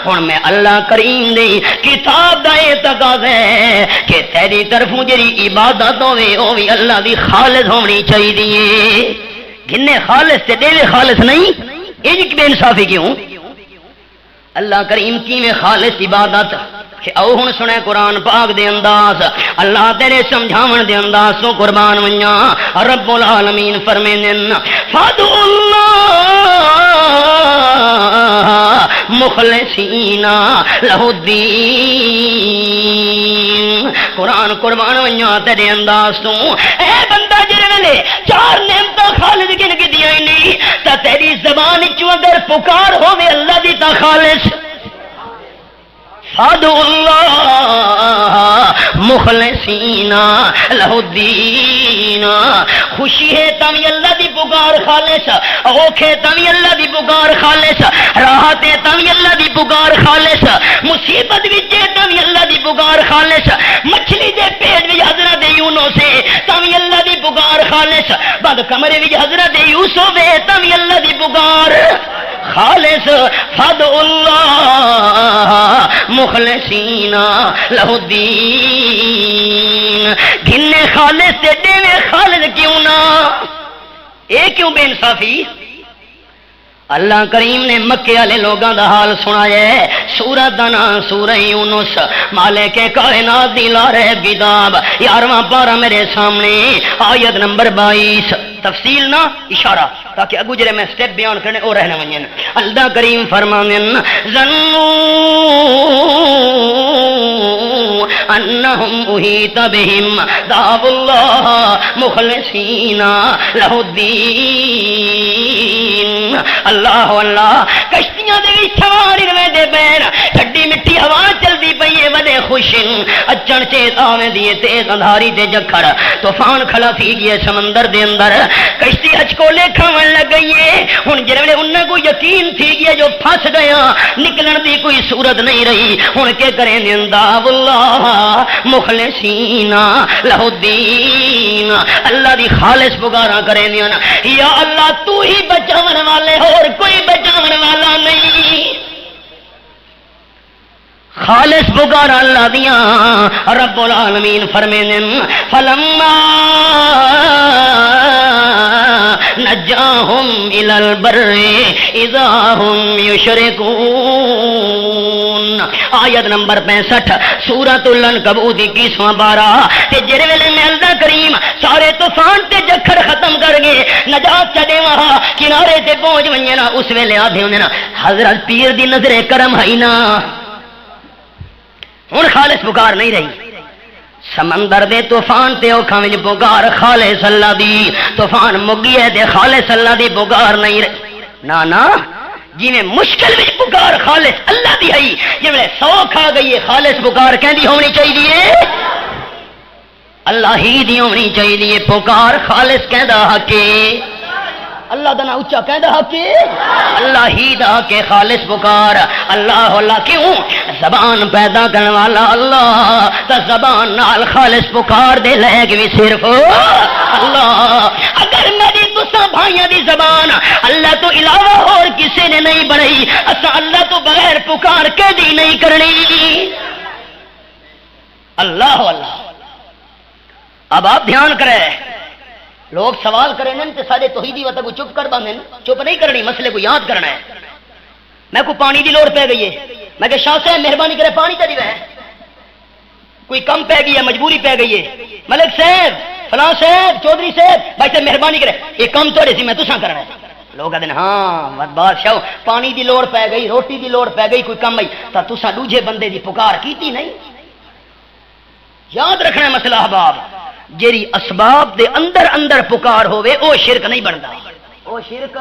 ہن میں اللہ کریم دی کتاب دا یہ تقاضا ہے کہ تیری طرفوں جڑی عبادت ہوے او بھی اللہ دی خالص ہونی چاہیے گنے خالص تے دے خالص نہیں یہ بے انصافی کیوں اللہ کریم کیویں خالص عبادت کہ او ہن سنے قرآن پاک دے انداز اللہ تیرے سمجھاون دے انداز تو قربان ونیاں رب العالمین فرمینن فادعوا اللہ مخلصین لہ الدین قرآن قربان ونیاں تیرے انداز تو اے بندہ جڑے ویلے چار نعمتاں خالص گن کے دیاں نہیں تا تیری زبان وچ اگر پکار ہوے اللہ دی تا خالص فادعوا اللہ مخلصین لہ الدین خوشی ہے تم اللہ دی پکار خالص اوکھے تم اللہ دی پکار خالص راحت ہے تم اللہ دی پکار خالص مصیبت وچ تم اللہ دی پکار خالص مچھلی دے پیٹ وچ حضرت یونس سے تم اللہ دی پکار خالص بد کمرے وچ حضرت یوسف ہے تم اللہ دی پکار خالص فادعوا اللہ مخلصین لہ الدین گھنے خالص تے دیوے خالص کیوں نہ اے کیوں بے انصافی اللہ کریم نے مکے والے لوگاں دا حال سنایا ہے سورۃ دا نام سورہ یونس مالک کائنات دی لارے کتاب 11واں پارہ میرے سامنے آیت نمبر 22 تفصیل نہ اشارہ تاکہ اگو جڑے میں سٹیپ بیان کرنے او رہنا ونجن اللہ کریم فرمانن ظنوا انہم احیط بہم دعوا اللہ مخلصین لہ الدین اللہ اللہ کشتیاں دے وچ سوار روے دے پین ٹھڈی مٹی ہوا چلدی پئی ہے وڈے خوشن اچن چیت آویں دی تیز اندھاری تے جکھڑ طوفان کھڑا تھی گیا سمندر دے اندر کشتی ہچکولے کھاون لگ گئی ہے ہن جڑے انہاں کو یقین تھی گیا جو پھنس گیا نکلن دی کوئی صورت نہیں رہی ہن کے کریں دعوا اللہ مخلصین لہ الدین اللہ دی خالص پکاراں کریں یا اللہ تو ہی بچاون والے اور کوئی بچاون والا نہیں خالص پکار اللہ دیاں رب العالمین فرمینن فلما نجاہم الی البر اذا ہم یشرکون آیت نمبر 65 سورۃ العنکبوت 21واں پارہ تے جڑے ویلے میں اللہ کریم سارے طوفان تے جکھڑ ختم کر گئے نجات چ دیواں کنارے تے پہنچ ونجے نا اس ویلے آدھے ہوندے نا حضرت پیر دی نظر کرم ہے نا ہن خالص پکار نہیں رہی سمندر دے طوفان تے اوکھاں وچ پکار خالص اللہ دی طوفان مگی ہے تے خالص اللہ دی پکار نہیں رہی نا نا جی میں مشکل وچ پکار خالص اللہ دی ہے جی میں سوکھ آ گئی ہے خالص پکار کہندی ہونی چاہیے اللہ ہی دی ہونی چاہیے پکار خالص کہندا حق اللہ دا نا اچا کہندا حق اللہ ہی دا کہ خالص پکار اللہ اللہ کیوں زبان پیدا کرنے والا اللہ تا زبان نال خالص پکار دے لے کہ صرف اللہ اگر میری تساں بھائیاں دی زبان اللہ تو علاوہ اور کسی نے نہیں بنائی اسا اللہ تو بغیر پکار کے دی نہیں کرنی اللہ اللہ اب آپ دھیان کریں لوگ سوال کریں تے سارے توحیدی وطن کو چپ کر باندھیں چپ نہیں کرنی مسئلے کو یاد کرنا ہے میں کو پانی دی لوڑ پہ گئی ہے میں کہ شاہ صاحب مہربانی کرے پانی چلی ہے کوئی کم پہ گئی ہے مجبوری پہ گئی ہے ملک صاحب فلاں صاحب چودھری صاحب بھائی صاحب مہربانی کرے یہ کم تھوڑے سی میں تساں کرنا ہے لوگ کہتے ہیں ہاں بادشاہ پانی دی لوڑ پہ گئی روٹی دی لوڑ پہ گئی کوئی کم آئی تا تساں دوجے بندے دی پکار کیتی نہیں یاد رکھنا ہے مسئلہ احباب جیری اسباب دے اندر اندر پکار ہوئے او شرک نہیں بندا او شرک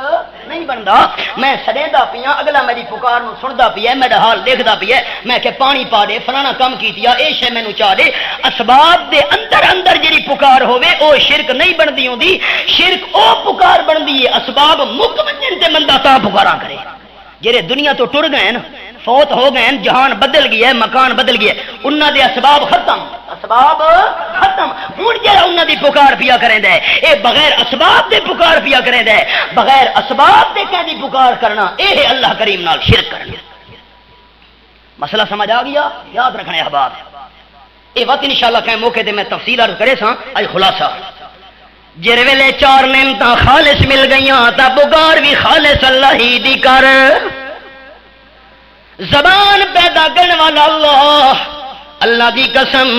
نہیں بندا میں سڑیندا پیاں اگلا میری پکار نو سندا پیا میرا حال دیکھدا پیا میں کہ پانی پا دے فلانا کم کیتیا اے شے مینوں چا دے اسباب دے اندر اندر جیری پکار ہوئے او شرک نہیں بندی ہوندی شرک او پکار بندی ہے اسباب مک ونجن تے بندہ تا پکاراں کرے جڑے دنیا تو ٹر گئے نا فوت ہو گئے جہان بدل گیا ہے مکان بدل گیا ہے انہاں دے اسباب ختم ہوں جا انہاں دی پکار پیا کریں دے اے بغیر اسباب دے پکار پیا کریں دے بغیر اسباب دے کہہ دی پکار کرنا اے ہے اللہ کریم نال شرک کرنا مسئلہ سمجھ آ گیا یاد رکھنا ہے احباب اے وقت انشاءاللہ کہیں موقع تے میں تفصیل عرض کرے ساں اج خلاصہ جر ویلے چار نعمتاں خالص مل گئیاں تا پکار بھی خالص اللہ ہی دی کر زبان پیدا کرنے والا اللہ اللہ دی قسم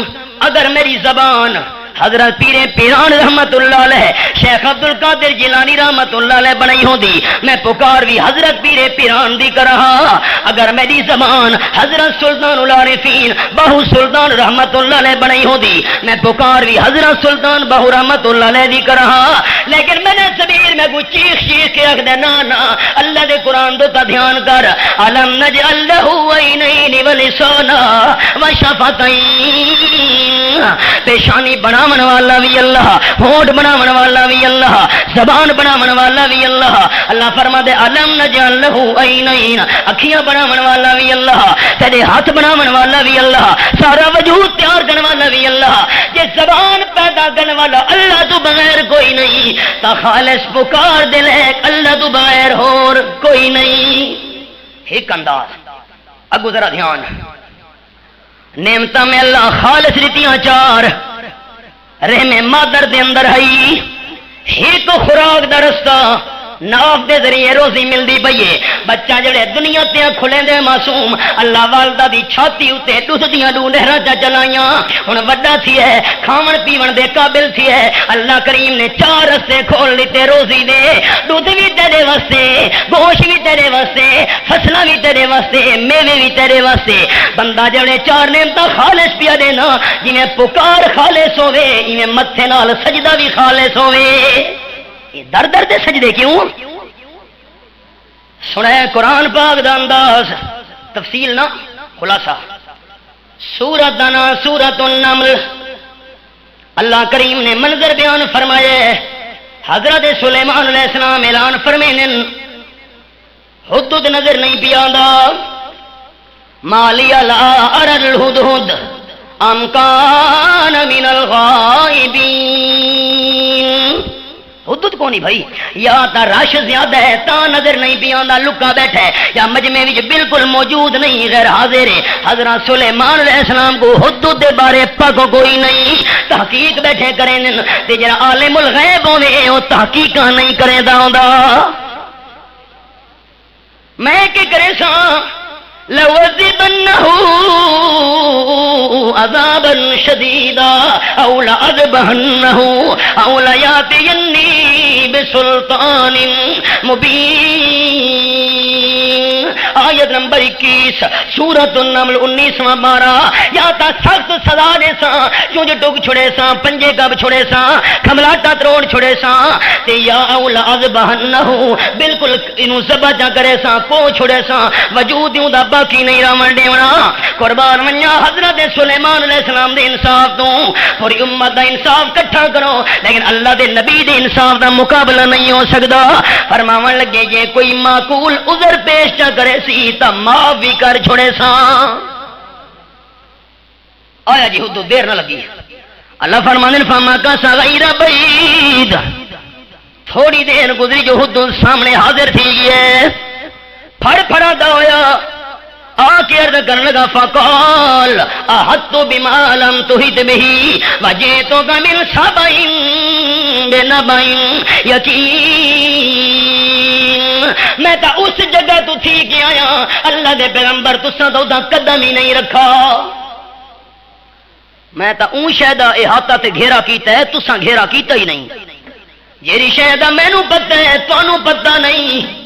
اگر میری زبان حضرت پیر پیران رحمت اللہ علیہ شیخ عبد القادر جیلانی رحمت اللہ علیہ بنائی ہوندی میں پکار بھی حضرت پیر پیران دی کر رہا اگر میری زبان حضرت سلطان العارفین بہو سلطان رحمت اللہ علیہ بنائی ہوندی میں پکار بھی حضرت سلطان بہو رحمت اللہ علیہ دی کر رہا لیکن میں نے سبیر میں کوئی چیخ کے رکھ دے نا اللہ دے قرآن دو تا دھیان کر علم نجعل لہو عینین ولسانا وشفتین پیشانی بناون والا بھی اللہ ہونٹ بناون والا بھی اللہ زبان بناون والا بھی اللہ اللہ فرما دے علم نجعل لہو عینین اکھیاں بناون والا بھی اللہ تیرے ہاتھ بناون والا بھی اللہ سارا وجود تیار کرنے والا بھی اللہ جے زبان پیدا کرنے والا اللہ تو بغیر کوئی نہیں تا خالص پکار دے لے اللہ تو بغیر اور کوئی نہیں ایک انداز اگو ذرا دھیان نعمتاں میں اللہ خالص ریتیاں چار رحم مادر دے اندر ہے ایک خوراک دا رستہ ناف دے ذریعے روزی ملدی پئیے بچہ جڑے دنیا تے کھلے دے معصوم اللہ والدہ دی چھاتی اتے دودھ دیاں دو نہراں چا چلائیاں ہن وڈا تھی ہے کھاون پیون دے قابل تھی ہے اللہ کریم نے چار رستے کھول لیتے روزی دے دودھ بھی تیرے واسطے گوشت بھی تیرے واسطے فصلاں بھی تیرے واسطے میوے بھی تیرے واسطے بندہ جڑے چار نعمتاں خالص پیا دینا جویں پکار خالص ہوے ایویں متھے نال سجدہ بھی خالص ہوے یہ در در دے سجدے کیوں سنے قرآن پاک دا انداز تفصیل نہ خلاصہ سورت دانا سورت النمل اللہ کریم نے منظر بیان فرمائے حضرت سلیمان علیہ السلام اعلان فرمینے حدود نظر نہیں پیاندا مالی لا ارى الهدهد ام کان من الغائبین حدود کونی بھائی یا تا رش زیادہ ہے تا نظر نہیں پیاندا لکا بیٹھا ہے یا مجمع وچ بالکل موجود نہیں غیر حاضر ہے حضرت سلیمان علیہ السلام کو حدود دے بارے پک کوئی نہیں تحقیق بیٹھے کریں تے جڑا عالم الغیب ہوے او تحقیق نہیں کریندا ہوندا میں کہ کرے سا لَوَذِّبَنَّهُ عذابا شديدا او لأذبحنه او لياتيني بسلطان مبين. آیت نمبر 21 سورۃ النمل 19واں پارہ. یا تا سخت سزا دے سا چونج ٹک چھڑے سا پنجے گب چھڑے سا کھملاٹا تروڑ چھڑے سا تے یا اول اذبحنہ بالکل اینو ذبح جا کرے سا کو چھڑے سا وجود یوں دا باقی نہیں رہن دیونا. قربان ونیا حضرت سلیمان علیہ السلام دے انصاف تو پوری امت دا انصاف کٹھا کرو لیکن اللہ دے نبی دے انصاف دا مقابلہ نہیں ہو سکدا. فرماون لگے جے کوئی معقول عذر پیش چا کرے سی تا معاف بھی کر چھوڑے سا. آیا جی حدود دیر نہ لگی. اللہ فرمانے فما کا غیر بعید تھوڑی دیر گزری جو حدود سامنے حاضر تھی ہے پھڑ پھڑا دا ہویا آ کے عرض کرنے لگا فقال احط بما لم تحط به وجئتك من سبع بنبأ یقین. میں تا اس جگہ تو تھی کہ آیا اللہ دے پیغمبر تساں تو دا قدم ہی نہیں رکھا. میں تا اون شہدہ احاطہ تے گھیرا کیتا ہے تساں گھیرا کیتا ہی نہیں. جیری شہدہ مینوں پتہ ہے تانوں پتہ نہیں.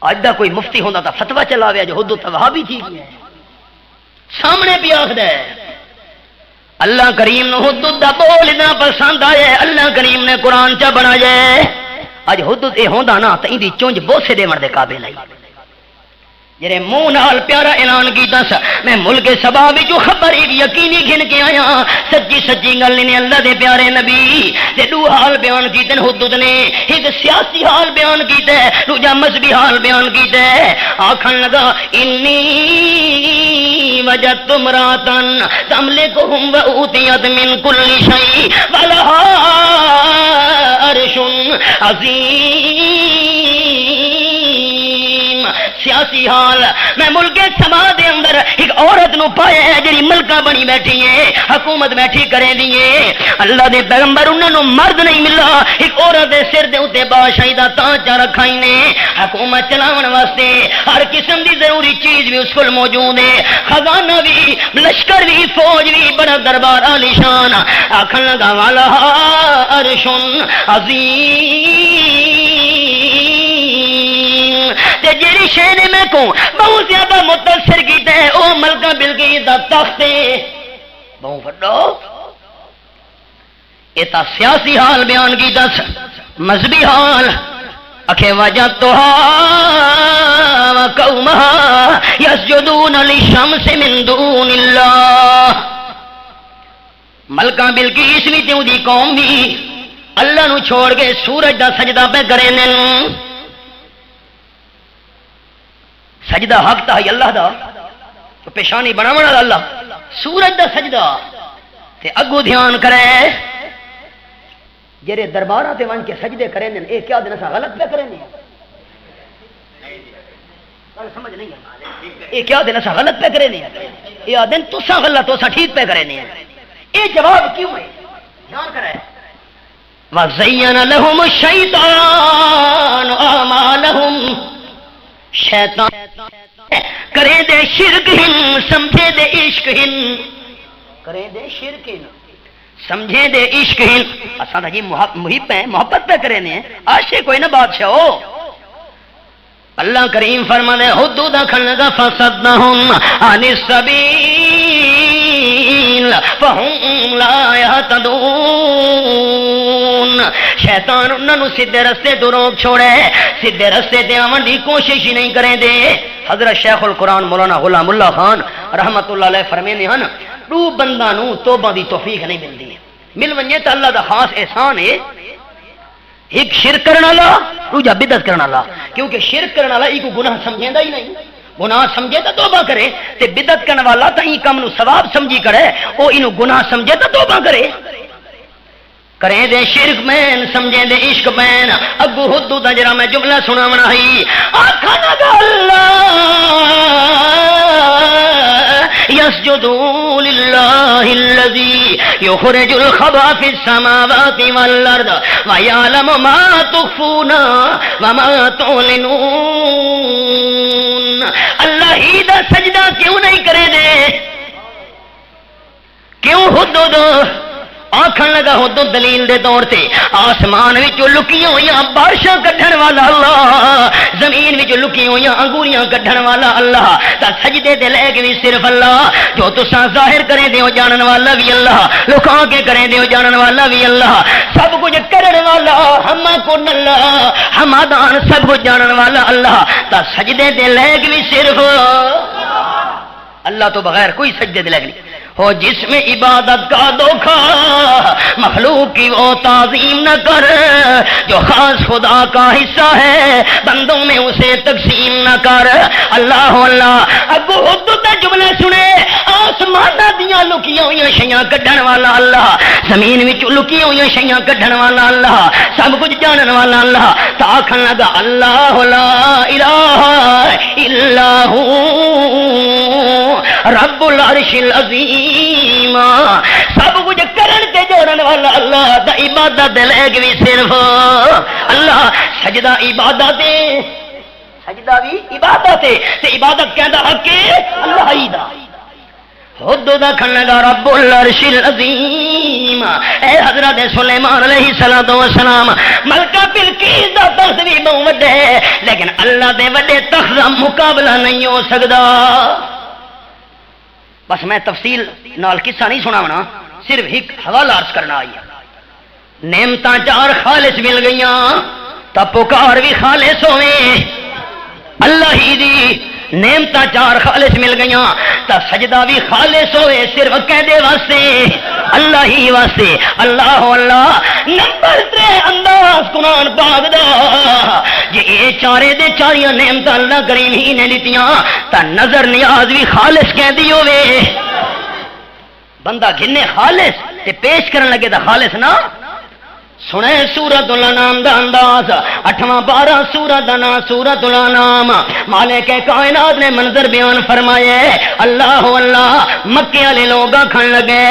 اج دا کوئی مفتی ہوندا تا فتوی چلاویا جو حدود وہابی تھی گیا سامنے بھی آخدا ہے. اللہ کریم نے حدود دا بول اتنا پسند آیا ہے اللہ کریم نے قرآن چا بنایا ہے. اج حدود اے ہوندا نا تے ایندی چونج بوسے دیون دے قابل ہے. جڑے منہ نال پیارا اعلان کیتا سا میں ملک سبا وچوں خبر ایک یقینی گھن کے آیا سچی سچی گل نے اللہ دے پیارے نبی تے دو حال بیان کیتے حدود نے. ایک سیاسی حال بیان کیتا ہے دوجا مذہبی حال بیان کیتا ہے. آکھن لگا انی وجدت امراتن تملکہم واوتیت من کل شیء ولہا عرش عظیم. سیاسی حال میں ملک سما دے اندر ایک عورت نو پایا ہے جڑی ملکہ بنی بیٹھی ہے حکومت بیٹھی کرے دیے. اللہ دے پیغمبر انہاں نو مرد نہیں ملا ایک عورت دے سر دے اوتے بادشاہی دا تاج رکھائی نے حکومت چلاون واسطے ہر قسم دی ضروری چیز بھی اس کول موجود ہے خزانہ بھی لشکر بھی فوج بھی بڑا دربار عالی شان. آکھن لگا والا عرش عظیم تے جیڑی شے نے میں کو بہت زیادہ متاثر کیتا ہے او ملکہ بلقیس دا تخت ہے بہت وڈو. یہ تا سیاسی حال بیان کیتا مذہبی حال اکھے وجدتها وقومها يسجدون للشمس من دون اللہ. ملکہ بلقیس بھی تے دی قوم بھی اللہ نو چھوڑ کے سورج دا سجدہ پہ کرے نے. سجدہ حق تا ہے اللہ دا تو پیشانی بناونا دا اللہ سورج دا سجدہ تے اگو دھیان کرے جڑے درباراں تے ون کے سجدے کرے نے اے کیا دن اسا غلط پہ کرے نے سمجھ نہیں اے کیا دن اسا غلط پہ کرے نے اے دن تساں غلط تو اسا ٹھیک پہ کرے نے. اے جواب کیوں ہے دھیان کرے وَزَيَّنَ لَهُمُ الشَّيْطَانُ أَعْمَالَهُمْ شیطان کرے دے شرک ہن سمجھے دے عشق ہن کرے دے شرک ہن سمجھے دے عشق ہن اساں جی محب ہیں محبت پہ کرے نے عاشق کوئی نہ بادشاہ ہو. اللہ کریم فرمانے حدود کھن لگا فصدہم عن السبیل فہم لا یہتدون. شیطان انہاں نو سیدھے رستے تو روک چھوڑے سیدھے رستے تے آون دی کوشش ہی نہیں کریں دے. حضرت شیخ القرآن مولانا غلام اللہ خان رحمت اللہ علیہ فرمینے ہیں دو بندہ نو توبہ دی توفیق نہیں ملتی ہے مل ونجے تے اللہ دا خاص احسان ہے ایک شرک کرنا والا دوجا بدعت کرنا والا. کیونکہ شرک کرنا والا ایک گناہ سمجھیندا ہی نہیں گناہ سمجھے تو توبہ کرے تے بدعت کرنے والا تا ای کم نو ثواب سمجھی کرے او اینو گناہ سمجھے تو توبہ کرے. کریں دے شرک مین سمجھیں دے عشق مین اگو حدود جرا میں جملہ سناونا ہی آکھا لگا اللہ يسجدوا لله الذي يخرج الخبأ في السماوات والأرض ويعلم ما تخفون وما تعلنون. اللہ ہی دا سجدہ کیوں نہیں کرے دے حدود آکھن لگا ہدو دلیل دے طور تے آسمان وچوں لکیاں ہویاں بارشاں کڈھن والا اللہ، زمین وچوں لکیاں ہویاں انگوریاں کڈھن والا اللہ، تا سجدے تے لے کے بھی صرف اللہ، جو تساں ظاہر کریں دیو جانن والا بھی اللہ، لکا کے کریں دیو جانن والا بھی اللہ، سب کچھ کرن والا ہما کن اللہ، ہمادان سب کچھ جانن والا اللہ، تا سجدے تے لے کے بھی صرف اللہ تو بغیر کوئی سجدے تے لے نہیں ہو، جس میں عبادت کا دھوکھا مخلوق کی وہ تعظیم نہ کر، جو خاص خدا کا حصہ ہے بندوں میں اسے تقسیم نہ کر، اللہ اللہ۔ ابو حدود دا جملہ سنے، آسمان دیاں لکیاں ہوئی شیاں کڈھن والا اللہ، زمین وچ لکیاں ہوئی شیاں کڈھن والا اللہ، سب کچھ جانن والا اللہ، تا آکھن لگا اللہ لا الہ الا ہو رب العرش العظیم، سب کچھ کرن تے جوڑن والا اللہ، دا عبادت لے کے بھی صرف اللہ، سجدہ عبادت ہے، سجدہ بھی عبادت ہے، تے عبادت کہندا حق ہے اللہ ہی دا۔ حدود کھن لگا رب العرش العظیم، اے حضرت سلیمان علیہ السلام، ملکہ بلقیس دا تخت بھی بہت وڈا ہے، لیکن اللہ دے وڈے تخت دا مقابلہ نہیں ہو سکدا۔ بس میں تفصیل نال قصہ نہیں سناونا، صرف ایک حوالہ عرض کرنا آئی ہے۔ نعمتاں چار خالص مل گئیاں تا پکار بھی خالص ہوئے اللہ ہی دی، نعمتاں چار خالص مل گئیاں تا سجدہ بھی خالص ہوئے صرف کہدے واسطے اللہ ہی واسطے، اللہ اللہ۔ نمبر 3 انداز قرآن پاک دا، جے اے چارے دے چاریاں نعمتاں اللہ کریم ہی نے دتیاں تا نظر نیاز بھی خالص کہندی ہوے، بندہ گھنے خالص تے پیش کرن لگے تا خالص نہ سنے۔ سورۃ الانعام دا انداز 8واں 12 سورۃ دا نام سورۃ الانعام، مالک کائنات نے منظر بیان فرمایا ہے، اللہ اللہ۔ مکے والے لوگ آکھن لگے،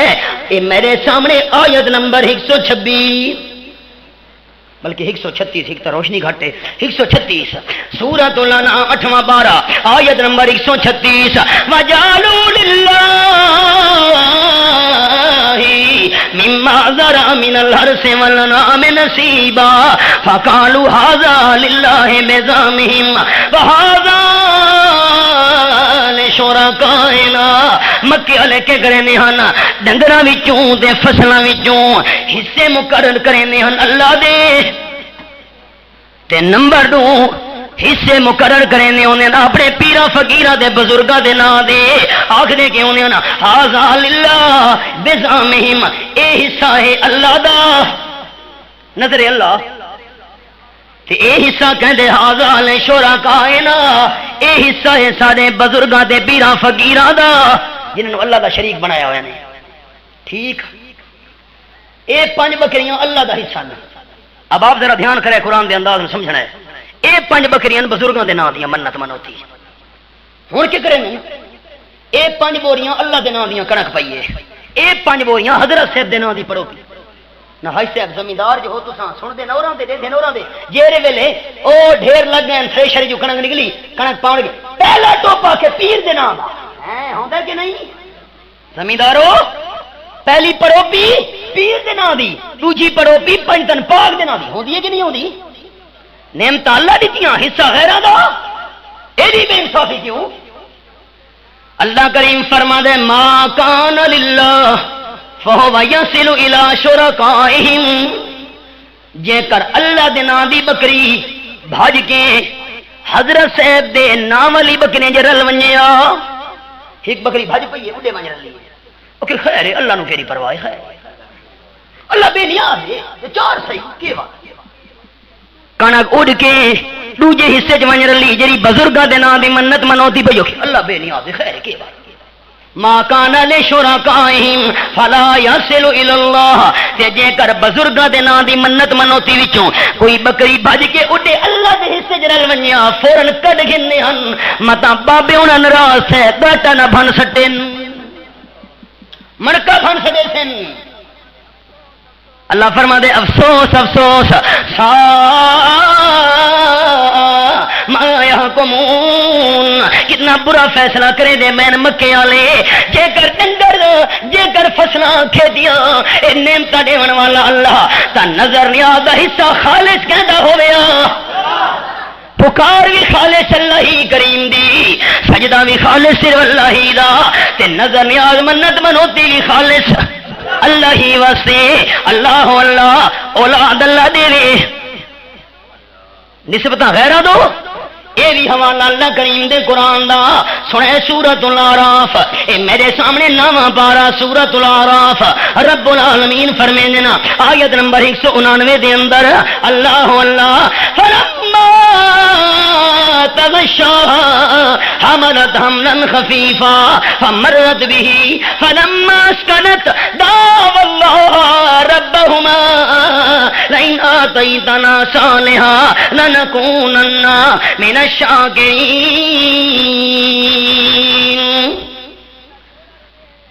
اے میرے سامنے آیت نمبر 126 بلکہ 136، ایک تو روشنی گھٹ ہے، 136 سورۃ الانعام 8واں 12 آیت نمبر 136، وَجَعَلُوا لِلَّهِ مما ذرا من الحرث والانعام نصیبا فقالوا هذا لله بزعمهم وهذا لشركائنا۔ مکے والے کے کرنے ہن ڈنگراں وچوں تے فصلاں وچوں حصے مقرر کرنے ہن اللہ دے، تے نمبر 2 حصے مقرر کرنے ہونے نا اپنے پیرا فقیرہ دے بزرگاں دے نا دے، آکھدے کہ ہونے نا ھذا للہ بزعمہم، اے حصہ ہے اللہ دا، نظر اللہ تے اے حصہ کہندے ھذا لشرکائنا، اے حصہ ہے سارے بزرگاں دے پیرا فقیراں دا جنہاں نوں اللہ دا شریک بنایا ہویا نے۔ ٹھیک، اے 5 بکریاں اللہ دا حصہ نے۔ اب آپ ذرا دھیان کرے، قرآن دے انداز میں سمجھنا ہے، اے 5 بکریاں بزرگوں دے نام دیاں منت منوتی، ہن کی کریں گے؟ اے 5 بوریاں اللہ دے نام دیاں کنک پئیے، اے 5 بوریاں حضرت صاحب دے نام دی پڑو پی نہ حاج صاحب زمیندار جو ہو تساں سن دے نوراں دے دے نوراں دے جیرے ویلے او ڈھیر لگ گئے تھریشر جو کنک نکلی، کنک پاؤن گے پہلا ٹوپا کے پیر دے نام ہیں ہوندا کہ نہیں؟ زمیندارو پہلی پڑو پی پیر دے نام دی، دوجی پڑو پی پنجتن پاک دے نام دی، ہوندی ہے کہ نہیں ہوندی؟ نعمت اللہ دیتیاں حصہ غیرہ دا، ایدی بے انصافی کیوں؟ اللہ کریم فرما دے ما کان للہ فہو یصل الی شرکائہم، جے کر اللہ دے نام دی بکری بھاج کے حضرت صاحب دے نام والی بکری جے رل ونجیا، ایک بکری بھاج پئی ہے اڈے ونج رلی ہے، اوکے خیر ہے اللہ نو کیڑی پرواہ ہے، اللہ بے نیاز ہے، چار صحیح کی بات کنک اڑ کے دوجے حصے چ ونج رلی جڑی بزرگاں دے نام دی منت منوتی پئی اللہ بے نیاز ہے، خیر کی بات ما کان لشرکائہم فلا یصل الی اللہ، تے جے کر بزرگاں دے نام دی منت منوتی وچوں کوئی بکری بھج کے اڈے اللہ دے حصے چ رل ونجیا فورن کڈ گھنے ہن، متا بابے انہاں ناراض ہے بیٹا نہ بن سٹن مڑکا بن سٹے سن۔ اللہ فرما دے افسوس افسوس ما یحکمون، کتنا برا فیصلہ کرے دے میں مکے والے، جے کر اندر فصلاں کھیتیاں اے نعمتاں دیون والا اللہ تا نظر نیاز دا حصہ خالص کہندا ہویا پکار بھی خالص اللہ ہی کریم دی سجدہ بھی خالص صرف اللہ ہی دا تے نظر نیاز منت منوتی بھی خالص اللہ ہی واسطے اللہ اللہ اولاد اللہ دے نسبتاں غیرہ دو اے بھی حوالہ اللہ کریم دے قرآن دا سنے سورۃ الاعراف اے میرے سامنے نواں پارا سورۃ الاعراف رب العالمین فرمیندے نا آیت نمبر 199 دے اندر اللہ اللہ فلما تغشاها حملت حملا خفيفا فمرت به فلما اسكنت دعوا الله ربهما لئن آتيتنا صالحا لنكونن من الشاکرین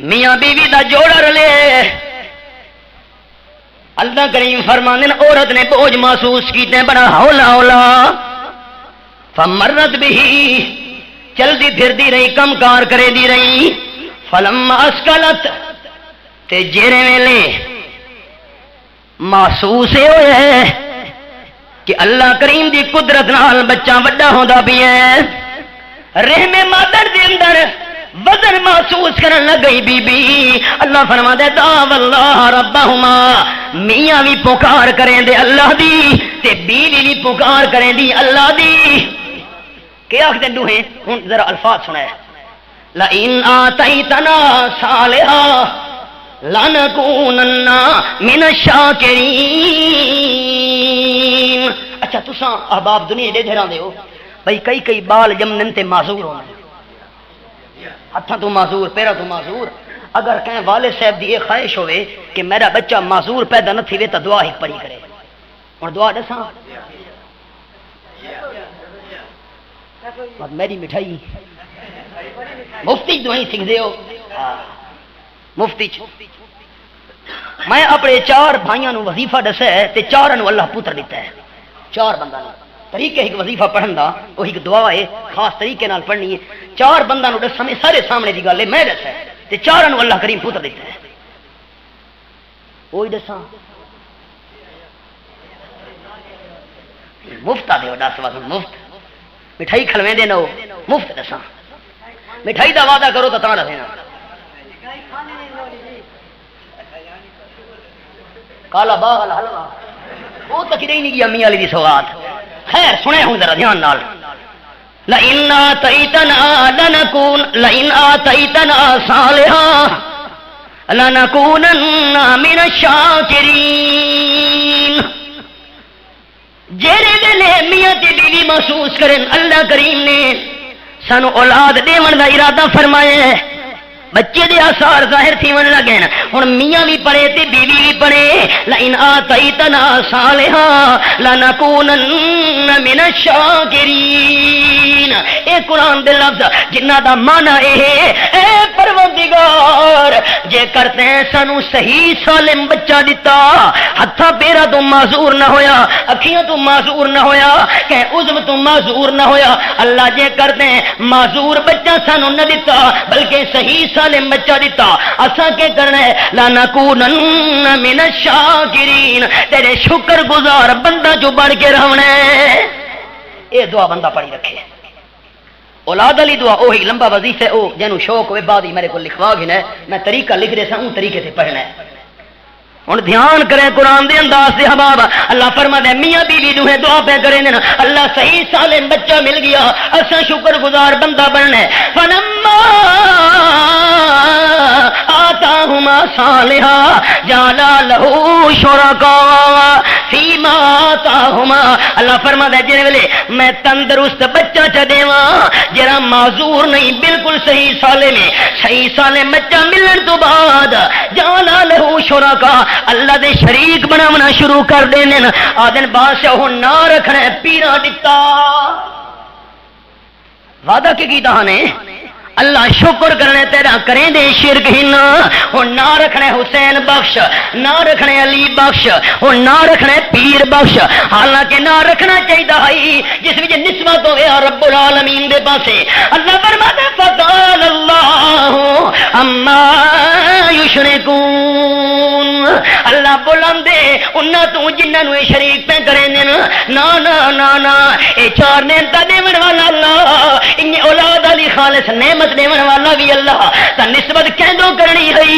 میاں بیوی دا جوڑا رلے اللہ کریم فرماندے نے عورت نے بوجھ محسوس کیتے بڑا ہولا ہولا فمرت بھی چلدی پھردی رہی کم کار کرے دی رہی فلما اسکلت تے جیرے ویلے محسوس ہوئے کہ اللہ کریم دی قدرت نال بچہ وڈا ہوندا بھی ہے رحم مادر دے اندر وزن محسوس کرن لگ گئی بی بی اللہ فرما دے دا واللہ ربہما میاں بھی پکار کریں دے اللہ دی تے بیوی بھی پکار کریں دی اللہ دی کیا آخ دن دوہیں ہن ذرا الفاظ سنائے لئن آتیتنا صالحا لنکونن من الشاکرین اچھا تساں احباب دنیا دے دھیران دے ہو بھئی کئی بال جمنن تے معذور ہونا ہتھاں تو معذور پیرا تو معذور اگر کہیں والد صاحب دی یہ خواہش ہوئے کہ میرا بچہ معذور پیدا نہ تھی وے تا دعا ہی پڑھی کرے اور دعا دساں میری مٹھائی مفتی دعائیں سکھ دے ہو مفتی میں اپنے 4 بھائیاں نو وظیفہ دسا ہے تے 4 نو اللہ پتر دیتا ہے 4 بندہ نو طریقے ایک وظیفہ پڑھن دا وہ ایک دعا ہے خاص طریقے نال پڑھنی ہے 4 بندہ نو دسا میں سارے سامنے دی گل ہے میں دسا ہے تے 4 نو اللہ کریم پتر دیتا ہے وہی دسا مفت آ دے 10 واسط مفت مٹھائی کھلویں دے نو مفت دسا مٹھائی دا وعدہ کرو تو دسنا کالا باغ الحلوا وہ تک نہیں گیا میاں علی دی سوغات خیر سنے ہوں ذرا دھیان نال لئن آتیتنا لنکون لئن آتیتنا صالحا لنکونن من الشاکرین جیرے دلے میاں تے بیوی محسوس کرن اللہ کریم نے سانو اولاد دیون دا ارادہ فرمایا ہے بچے دے آثار ظاہر تھی ون لگے نا ہن میاں بھی پڑھے تے بیوی بھی پڑھے لئن آتیتنا صالحا لنکونن من الشاکرین اے قرآن دے لفظ جنہ دا معنی اے پروردگار جے کرتے ہیں سانو صحیح سالم بچہ دیتا ہتھاں پیرا تو معذور نہ ہویا اکھیاں تو معذور نہ ہویا کہ عضو تو معذور نہ ہویا اللہ جے کرتے ہیں معذور بچہ سانو نہ دیتا بلکہ صحیح سالم بچہ دیتا اساں کے کرنا ہے لنکونن من الشاکرین تیرے شکر گزار بندہ جو بڑھ کے رہنا ہے اے دعا بندہ پڑھی رکھے اولاد علی دعا وہی لمبا وظیفہ او جنوں شوق ہوئے بعد ہی میرے کو لکھوا گھنا ہے میں طریقہ لکھ دے سا اون طریقے سے پڑھنا ہے ہن دھیان کریں قرآن دے انداز سے حباب اللہ فرماتا ہے میاں بیوی دوہیں دعا پہ کریں نا اللہ صحیح سالم بچہ مل گیا اساں شکر گزار بندہ بننا ہے فلما آتاہما صالحا جعلا لہو شرکاء فیما آتاہما اللہ فرماتا ہے جنہیں ویلے میں تندرست بچہ چا دیواں جرا معذور نہیں بالکل صحیح سالم بچہ ملن تو بعد جعلا لہو شرکاء اللہ دے شریک بناونا شروع کر دینے آدن بادشاہ نہ رکھنا پیرا دتا وعدہ کی نے اللہ شکر کرنے تیرا کریں دے شرک ہی نہ رکھنے حسین بخش نہ رکھنے علی بخش نہ رکھنے پیر بخش حالانکہ نہ رکھنا چاہیے جس وچ نسبت ہوئے رب العالمین دے پاسے اللہ فرماتا ہے فقال اللہ اما المشركون اللہ بلندے انہاں تو جنہاں نو شریک پہ کرے نا نا نا نا اے چار نعمتاں دیون والا اللہ ان اولاد علی خالص نعمت دیون والا بھی اللہ تا نسبت کیندوں کرنی ہے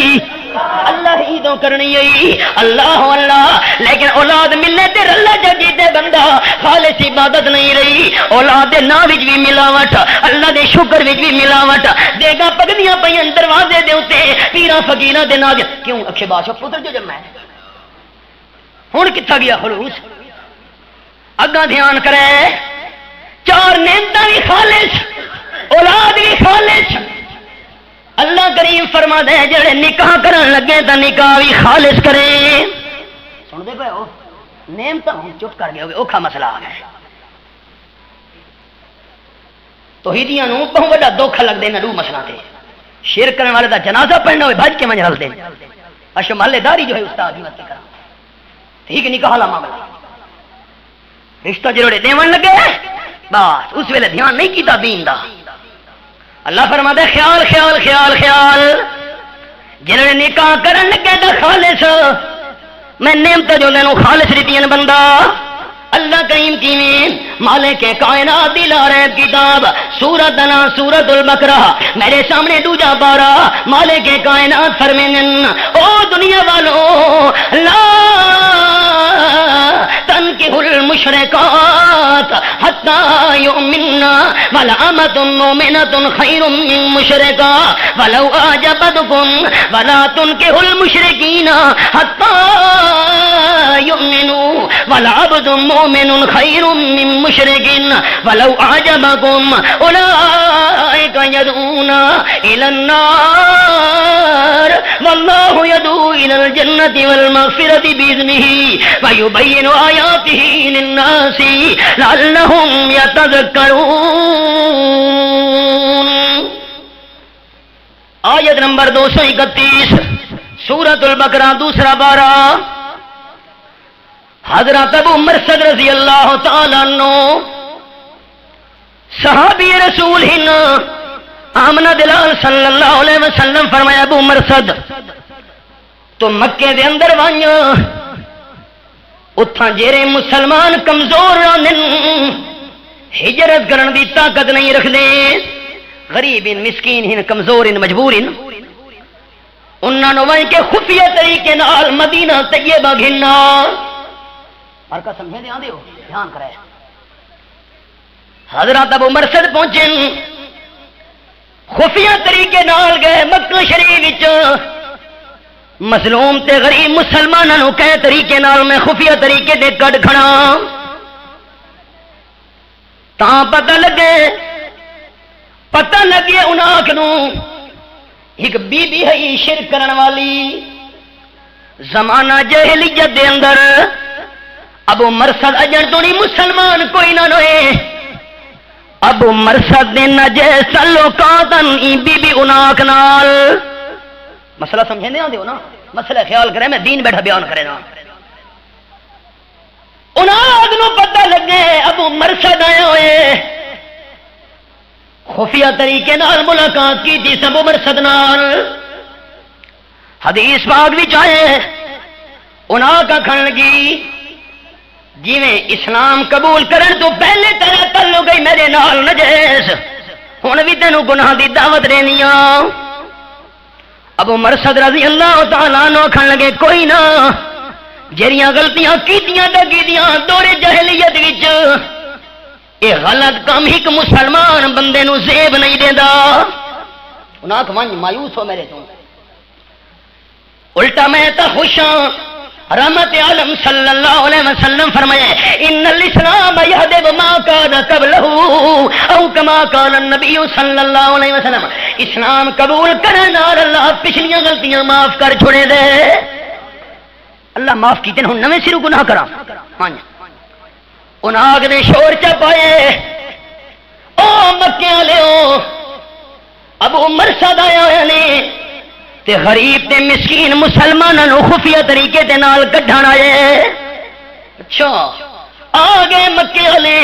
اللہ ہی تو کرنی ہے اللہ اللہ لیکن اولاد ملنے تے اللہ جگی تے بندہ خالص عبادت نہیں رہی اولاد دے نا وچ بھی ملاوٹ اللہ دے شکر وچ بھی ملاوٹ دے گا پگڑیاں پئیاں دروازے دے اوتے پیراں فقیراں دے نال کیوں اکھے بادشاہ پتر جو جمع ہے ہن کتھا گیا خلوص اگا دھیان کرے چار نعمتاں بھی خالص اولاد بھی خالص اللہ کریم فرما دے جڑے نکاح کرن لگے تا نکاح بھی خالص کریں سن دے پے ہو نعمتاں ہن چپ کر گئے اوکھا مسئلہ آ گیا توحیدیاں نو بہت بڑا دکھ لگدے نہ دو مسئلہ تے شرک کرنے والے دا جنازہ پڑھنا ہوئے بھج کے منج رل دے اچھا محلے داری جو ہے استاد ہی کرا ٹھیک نکاح والا معاملہ رشتہ جڑے دیون لگے بس اس ویلے دھیان نہیں کیتا دین دا اللہ فرماتا ہے خیال خیال خیال خیال جنہوں نے نکاح کرن لگے تو خالص میں نعمت جو لینو خالص دیتیاں بندہ اللہ کریم کیویں مالک کائنات دی لا رہے کتاب سورۃ انا سورۃ البقرہ میرے سامنے دوجا پارا مالک کائنات فرمائیں او دنیا والو لا تنکحوا المشرکات حتی یؤمننا ولامۃ مؤمنۃ خیر من مشرکہ ولو اعجبتکم ولا تنکحوا المشرکین حتی یؤمنوا ولعبد مؤمن خیر من مشرک ولو اعجبکم اولئک یدعون الی النار واللہ یدعو الی الجنۃ والمغفرۃ باذنہ ویبین آیاتہ للناس لعلہم یتذکرون آیت نمبر 231 سورۃ البقرہ دوسرا پارہ حضرت ابو مرثد رضی اللہ تعالیٰ عنہ صحابی رسول ہن آمنہ دلال صلی اللہ علیہ وسلم فرمایا ابو مرثد تو مکے دے اندر وائیاں اتھاں جیرے مسلمان کمزور رہن ہجرت کرن دی طاقت نہیں رکھ دے غریب ان مسکین ہن کمزور ان مجبور ان انہاں نو وائیں کے خفیہ طریقے نال مدینہ طیبہ گھننا اور کا سمجھے دے آندے ہو دھیان کرے حضرت ابو مرثد پہنچے خفیہ طریقے نال گئے مکہ شریف وچ مظلوم تے غریب مسلماناں نو کہے طریقے نال میں خفیہ طریقے دے کڈ کھڑا تاں پتہ لگے انہاں کنو ایک بی بی ہے شرک کرن والی زمانہ جاہلیت دے اندر ابو مرثد اجن تو نہیں مسلمان کوئی نہ ہوئے ابو مرثد نے نجس تعلقاتن بی بی اناک نال مسئلہ سمجھے نہیں آندے ہو نا مسئلہ خیال کرے میں دین بیٹھا بیان کرے نا اناک نو پتہ لگے ابو مرثد آئے ہوئے خفیہ طریقے نال ملاقات کی تھی ابو مرثد نال حدیث پاک بھی چاہے اناک کھڑ لگی جی میں اسلام قبول کرن تو پہلے تیرا تعلق گئی میرے نال نجیس ہن بھی تینوں گناہ دی دعوت دینی ابو مرثد رضی اللہ تعالیٰ عنہ کھن لگے کوئی نہ جہڑیاں غلطیاں کیتیاں کیتیاں دورے جاہلیت وچ اے غلط کام ایک مسلمان بندے نو زیب نہیں دیندا انہاں کھوان مایوس ہو میرے تو الٹا میں تا خوش ہاں رحمت عالم صلی اللہ علیہ وسلم فرمائے ان الاسلام یہدب ما کان قبلہ او کما کان النبی صلی اللہ علیہ وسلم اسلام قبول کرنا اور اللہ پچھلیاں غلطیاں معاف کر چھوڑے دے اللہ معاف کیتے ہن نویں سروں گناہ کراں ہاں انہاں دے شور چ پائے او مکے والےو ابو مرثد آیا ہوئے نے تے غریب تے مسکین مسلماناں نو خفیہ طریقے دے نال کڈھن آئے اچھا آگے مکے والے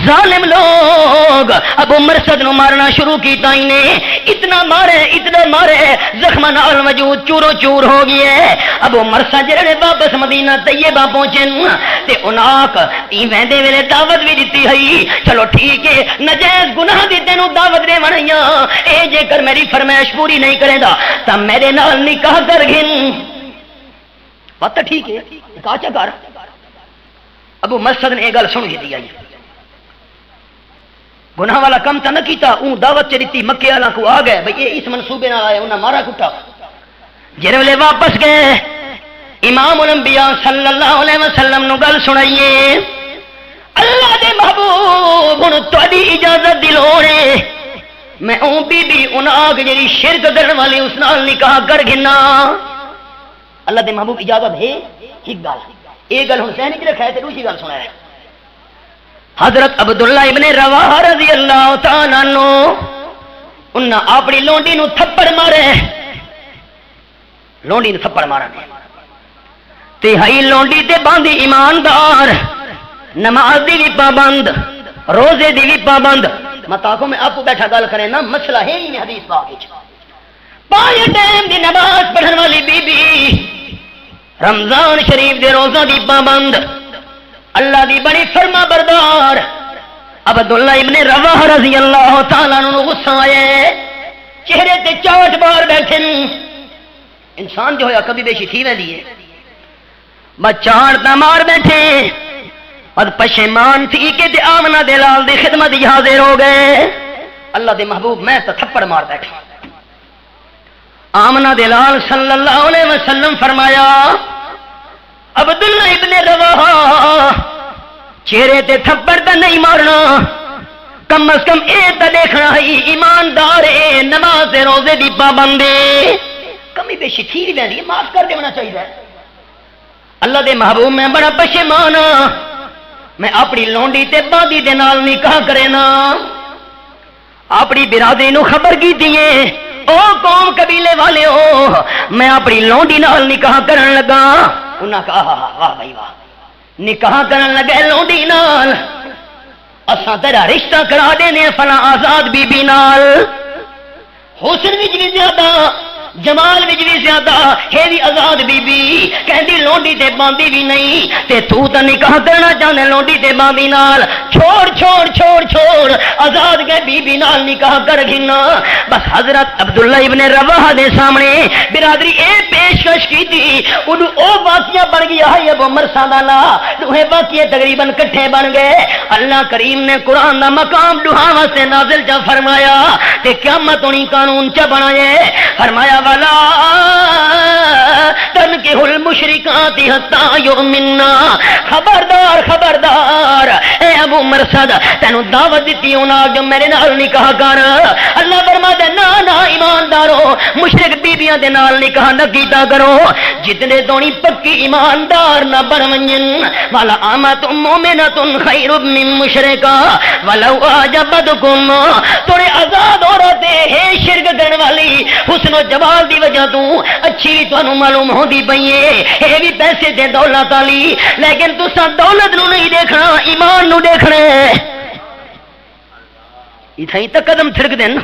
ظالم لوگ ابو مرثد نو مارنا شروع کیتا ہی نے اتنے اتنا مارے زخم نال وجود چورو چور ہو گئے. ابو مرثد جڑے واپس مدینہ طیبہ پہنچے تے اناک ایویں دے ویلے دعوت بھی دتی ہے. چلو ٹھیک ہے نجائز گناہ دی تینوں دعوت دے ونیاں اے جے کر میری فرمائش پوری نہیں کرے دا تے میرے نال نکاح کر گھن. بات ٹھیک ہے نکاح چا کر. ابو مرثد نے یہ گل سن دی آئی گناہ والا کم تو نہ کیتا اون دعوت چ دیتی مکے والا کو آ گئے بھئی اس منصوبے نال آئے انہاں مارا کٹا. جڑے ویلے واپس گئے امام الانبیاء صلی اللہ علیہ وسلم نو گل سنائیے اللہ دے محبوب ہن تہاڈی اجازت دی لوڑ ہے میں اون بی بی انہاں جڑی شرک کرن والی اس نال نکاح کر گھنا. اللہ دے محبوب اجازت ہے ایک گل یہ گل حسین کی رکھا ہے تو دوسری گل سنا ہے. حضرت عبداللہ ابن رواحہ رضی اللہ تعالیٰ عنہ انہاں اپنی لونڈی نو تھپڑ مارے. لونڈی نو تھپڑ مارا تے ہئی لونڈی تے باندھی ایماندار نماز دی بھی پابند روزے دی بھی پابند. متاکو میں آپ کو بیٹھا گل کریں نا مسئلہ ہے ہی نہیں حدیث پاک وچ. 5 ٹائم دی نماز پڑھن والی بی بی رمضان شریف دے روزہ دی پابند اللہ دی بڑی فرما بردار. عبداللہ ابن رواحہ رضی اللہ تعالیٰ عنہ غصہ آئے چہرے تے چاٹ بار بیٹھے. انسان جو ہے کبھی بیشی تھی ویندی ہے بچاڑ تا مار بیٹھے اور پشیمان تھی کہ تے آمنہ دے لال دی خدمت حاضر ہو گئے. اللہ دے محبوب میں تو تھپڑ مار بیٹھا. آمنہ دے لال صلی اللہ علیہ وسلم فرمایا عبداللہ ابن رواحہ چہرے تے تھپڑ تے نہیں مارنا کم از کم اے تے دیکھنا ہے ایماندار ہے نماز روزے دی پابند ہے. کمی بیشی تھی نہیں ویندی معاف کر دینا چاہیے. اللہ دے محبوب میں بڑا پشیمان میں اپنی لونڈی تے باندھی دے نال نکاح کرے نا. اپنی برادری نو خبر کی دیے او قوم قبیلے والے ہو میں اپنی لونڈی نال نکاح کرن لگا. انہاں کہا واہ بھائی واہ نکاح کرن لگے لونڈی نال اساں تیرا رشتہ کرا دینے فلاں آزاد بی بی نال. حسن وچ بھی زیادہ جمال وچ بھی زیادہ ہے بھی آزاد بی بی کہندی لونڈی تے باندھی بھی نہیں تے تو تے نکاح کرنا چاہنے لونڈی تے باندھی نال. چھوڑ چھوڑ چھوڑ چھوڑ آزاد گئے بی بی نال نکاح کر گھنا. بس حضرت عبداللہ ابن رواحہ دے سامنے برادری اے پیشکش کی تھی انہوں او واقعہ بن گیا ہے ابو مرثد دا دوہے واقعے تقریباً کٹھے بن گئے. اللہ کریم نے قرآن دا مقام دوہاں واسطے نازل چا فرمایا تے قیامت انہی قانون چا بنائے. فرمایا والا تنکحوا المشرکات حتی یؤمننا. خبردار خبردار اے ابو مرثد تینوں دعوت دیتی انہاں جو میرے نال نکاح کر. اللہ فرماتا نا نا ایماندارو مشرک بیبیاں دے نال نکاح نہ کیتا کرو جتنے دونی پکی ایماندار نہ بن ونجن. والا آمت مومنۃ خیر من مشرکہ ولو اعجبتکم. تھوڑے آزاد عورتیں ہے شرک کرنے والی حسن و جمال دی وجہ تو اچھی بھی تانوں معلوم ہوندی پئی ہے اے بھی پیسے تے دولت والی لیکن تساں دولت نو نہیں دیکھنا ایمان نو دیکھنا ہے. ایتھے تک قدم تھرک دین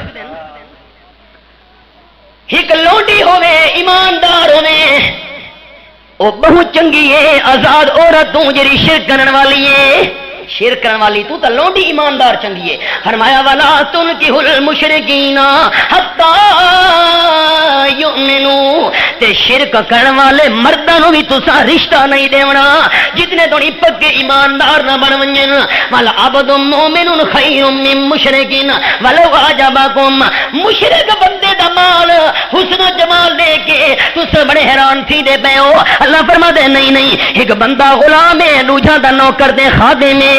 ایک لونڈی ہوے ایماندار ہوے او بہت چنگی ہے آزاد عورت تو جڑی شرک کرن والی ہے. شرک کرن والی تو تے لونڈی ایماندار چنگی ہے. فرمایا والا تنکحوا المشرکین حتی یؤمنوا. تے شرک کرن والے مرداں نو بھی تساں رشتہ نہیں دیونا جتنے تھوڑی پکے ایماندار نہ بن ونجن. والا عبد مومن خیر من مشرکین ولو اعجبکم. مشرک بندے دا مال حسن و جمال دے کے تساں بڑے حیران تھی دے پے ہو. اللہ فرماتے نہیں نہیں ایک بندہ غلام ہے دوجا دا نوکر دے خادم ہے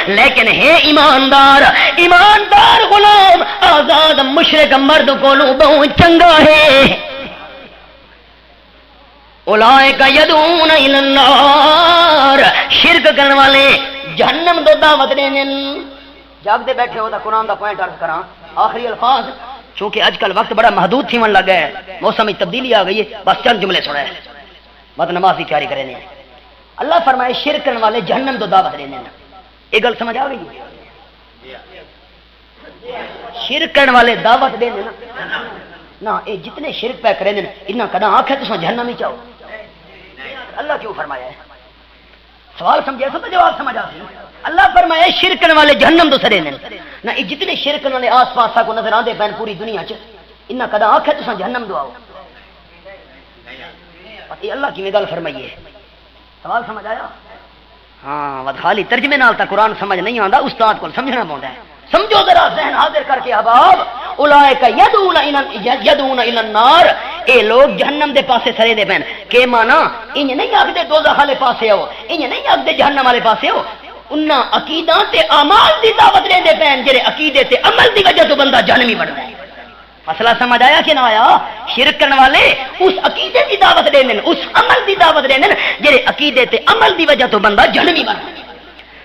لیکن ہے ایماندار. ایماندار غلام آزاد مشرک مرد کو بہت چنگا ہے. اولئک یدعون الی النار. شرک کرنے والے جہنم دو دعوت دینے. جب دے بیٹھے ہو تا قرآن دا پوائنٹ عرض کراں آخری الفاظ چونکہ اج کل وقت بڑا محدود تھی من لگا ہے موسم میں تبدیلی آ گئی ہے بس چند جملے سنا ہے بس نماز کی تیاری کریں. اللہ فرمائے شرک کرنے والے جہنم دو دعوت دینے. یہ گل سمجھ آ گئی شرک کرنے والے دعوت دینے نا نہ اے جتنے شرک پہ کریں انہاں کدا آنکھیں تساں جہنم ہی چاہو اللہ کیوں فرمایا ہے سوال سمجھے سب جواب سمجھا سی اللہ فرمایا شرکن والے جہنم تو سڑے نہ یہ جتنے شرکن والے آس پاس کو نظر آندے پین پوری دنیا چ انہاں کدا آنکھیں تساں جہنم دعاؤ یہ اللہ کی گل فرمائیے سوال سمجھ آیا ہاں ود خالی ترجمے نال تا قرآن سمجھ نہیں آندا استاد کو سمجھنا پوندا ہے سمجھو ذرا ذہن حاضر کر کے احباب اولئک یدعون الی النار اے لوگ جہنم دے پاسے سرے دے پین کہ مانا انج نہیں آکھدے دوزخ والے پاسے ہو انج نہیں آکھدے جہنم والے پاسے ہو انہاں عقیدہ تے اعمال دی دعوت دے پین جڑے عقیدے تے عمل دی وجہ تو بندہ جہنمی بندا ہے مسئلہ سمجھ آیا کہ نہ آیا شرک کرنے والے اس عقیدے کی دعوت دے دین اس عمل کی دعوت دے دین جڑے عقیدے تے عمل دی وجہ تو بندہ جہنمی بن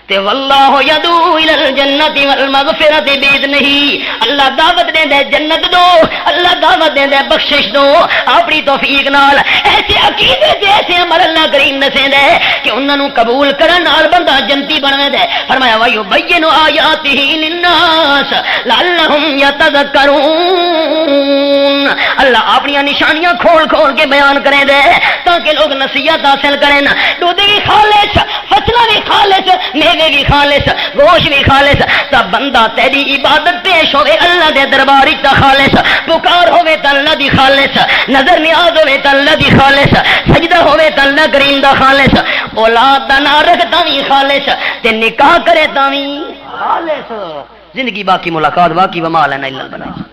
تے واللہ یدعو الی الجنۃ والمغفرۃ باذنہ اللہ دعوت دیندا ہے جنت دو اللہ دعوت دیندا ہے بخشش دو اپنی توفیق نال ایسے عقیدے تے ایسے عمل اللہ کریم دسیندا ہے کہ انہاں نوں قبول کرن نال بندہ جنتی بندا ہے فرمایا وَیُبَیِّنُ آیاتہ للناس لعلہم یتذکرون اللہ اپنی نشانیاں کھول کھول کے بیان کرے دے تاکہ لوگ نصیحت حاصل کریں دودھ بھی خالص فصلیں بھی خالص میوے بھی خالص گوشت بھی خالص تب بندہ تیری عبادت پیش ہوئے اللہ دے دربار تا خالص پکار ہوئے تا اللہ دی خالص نظر نیاز ہوئے تا اللہ دی خالص سجدہ ہوئے تا اللہ کریم دا خالص اولاد دا نہ رکھتا بھی خالص تے نکاح کرے تا بھی خالص زندگی باقی ملاقات باقی وما لنا الا البلاغ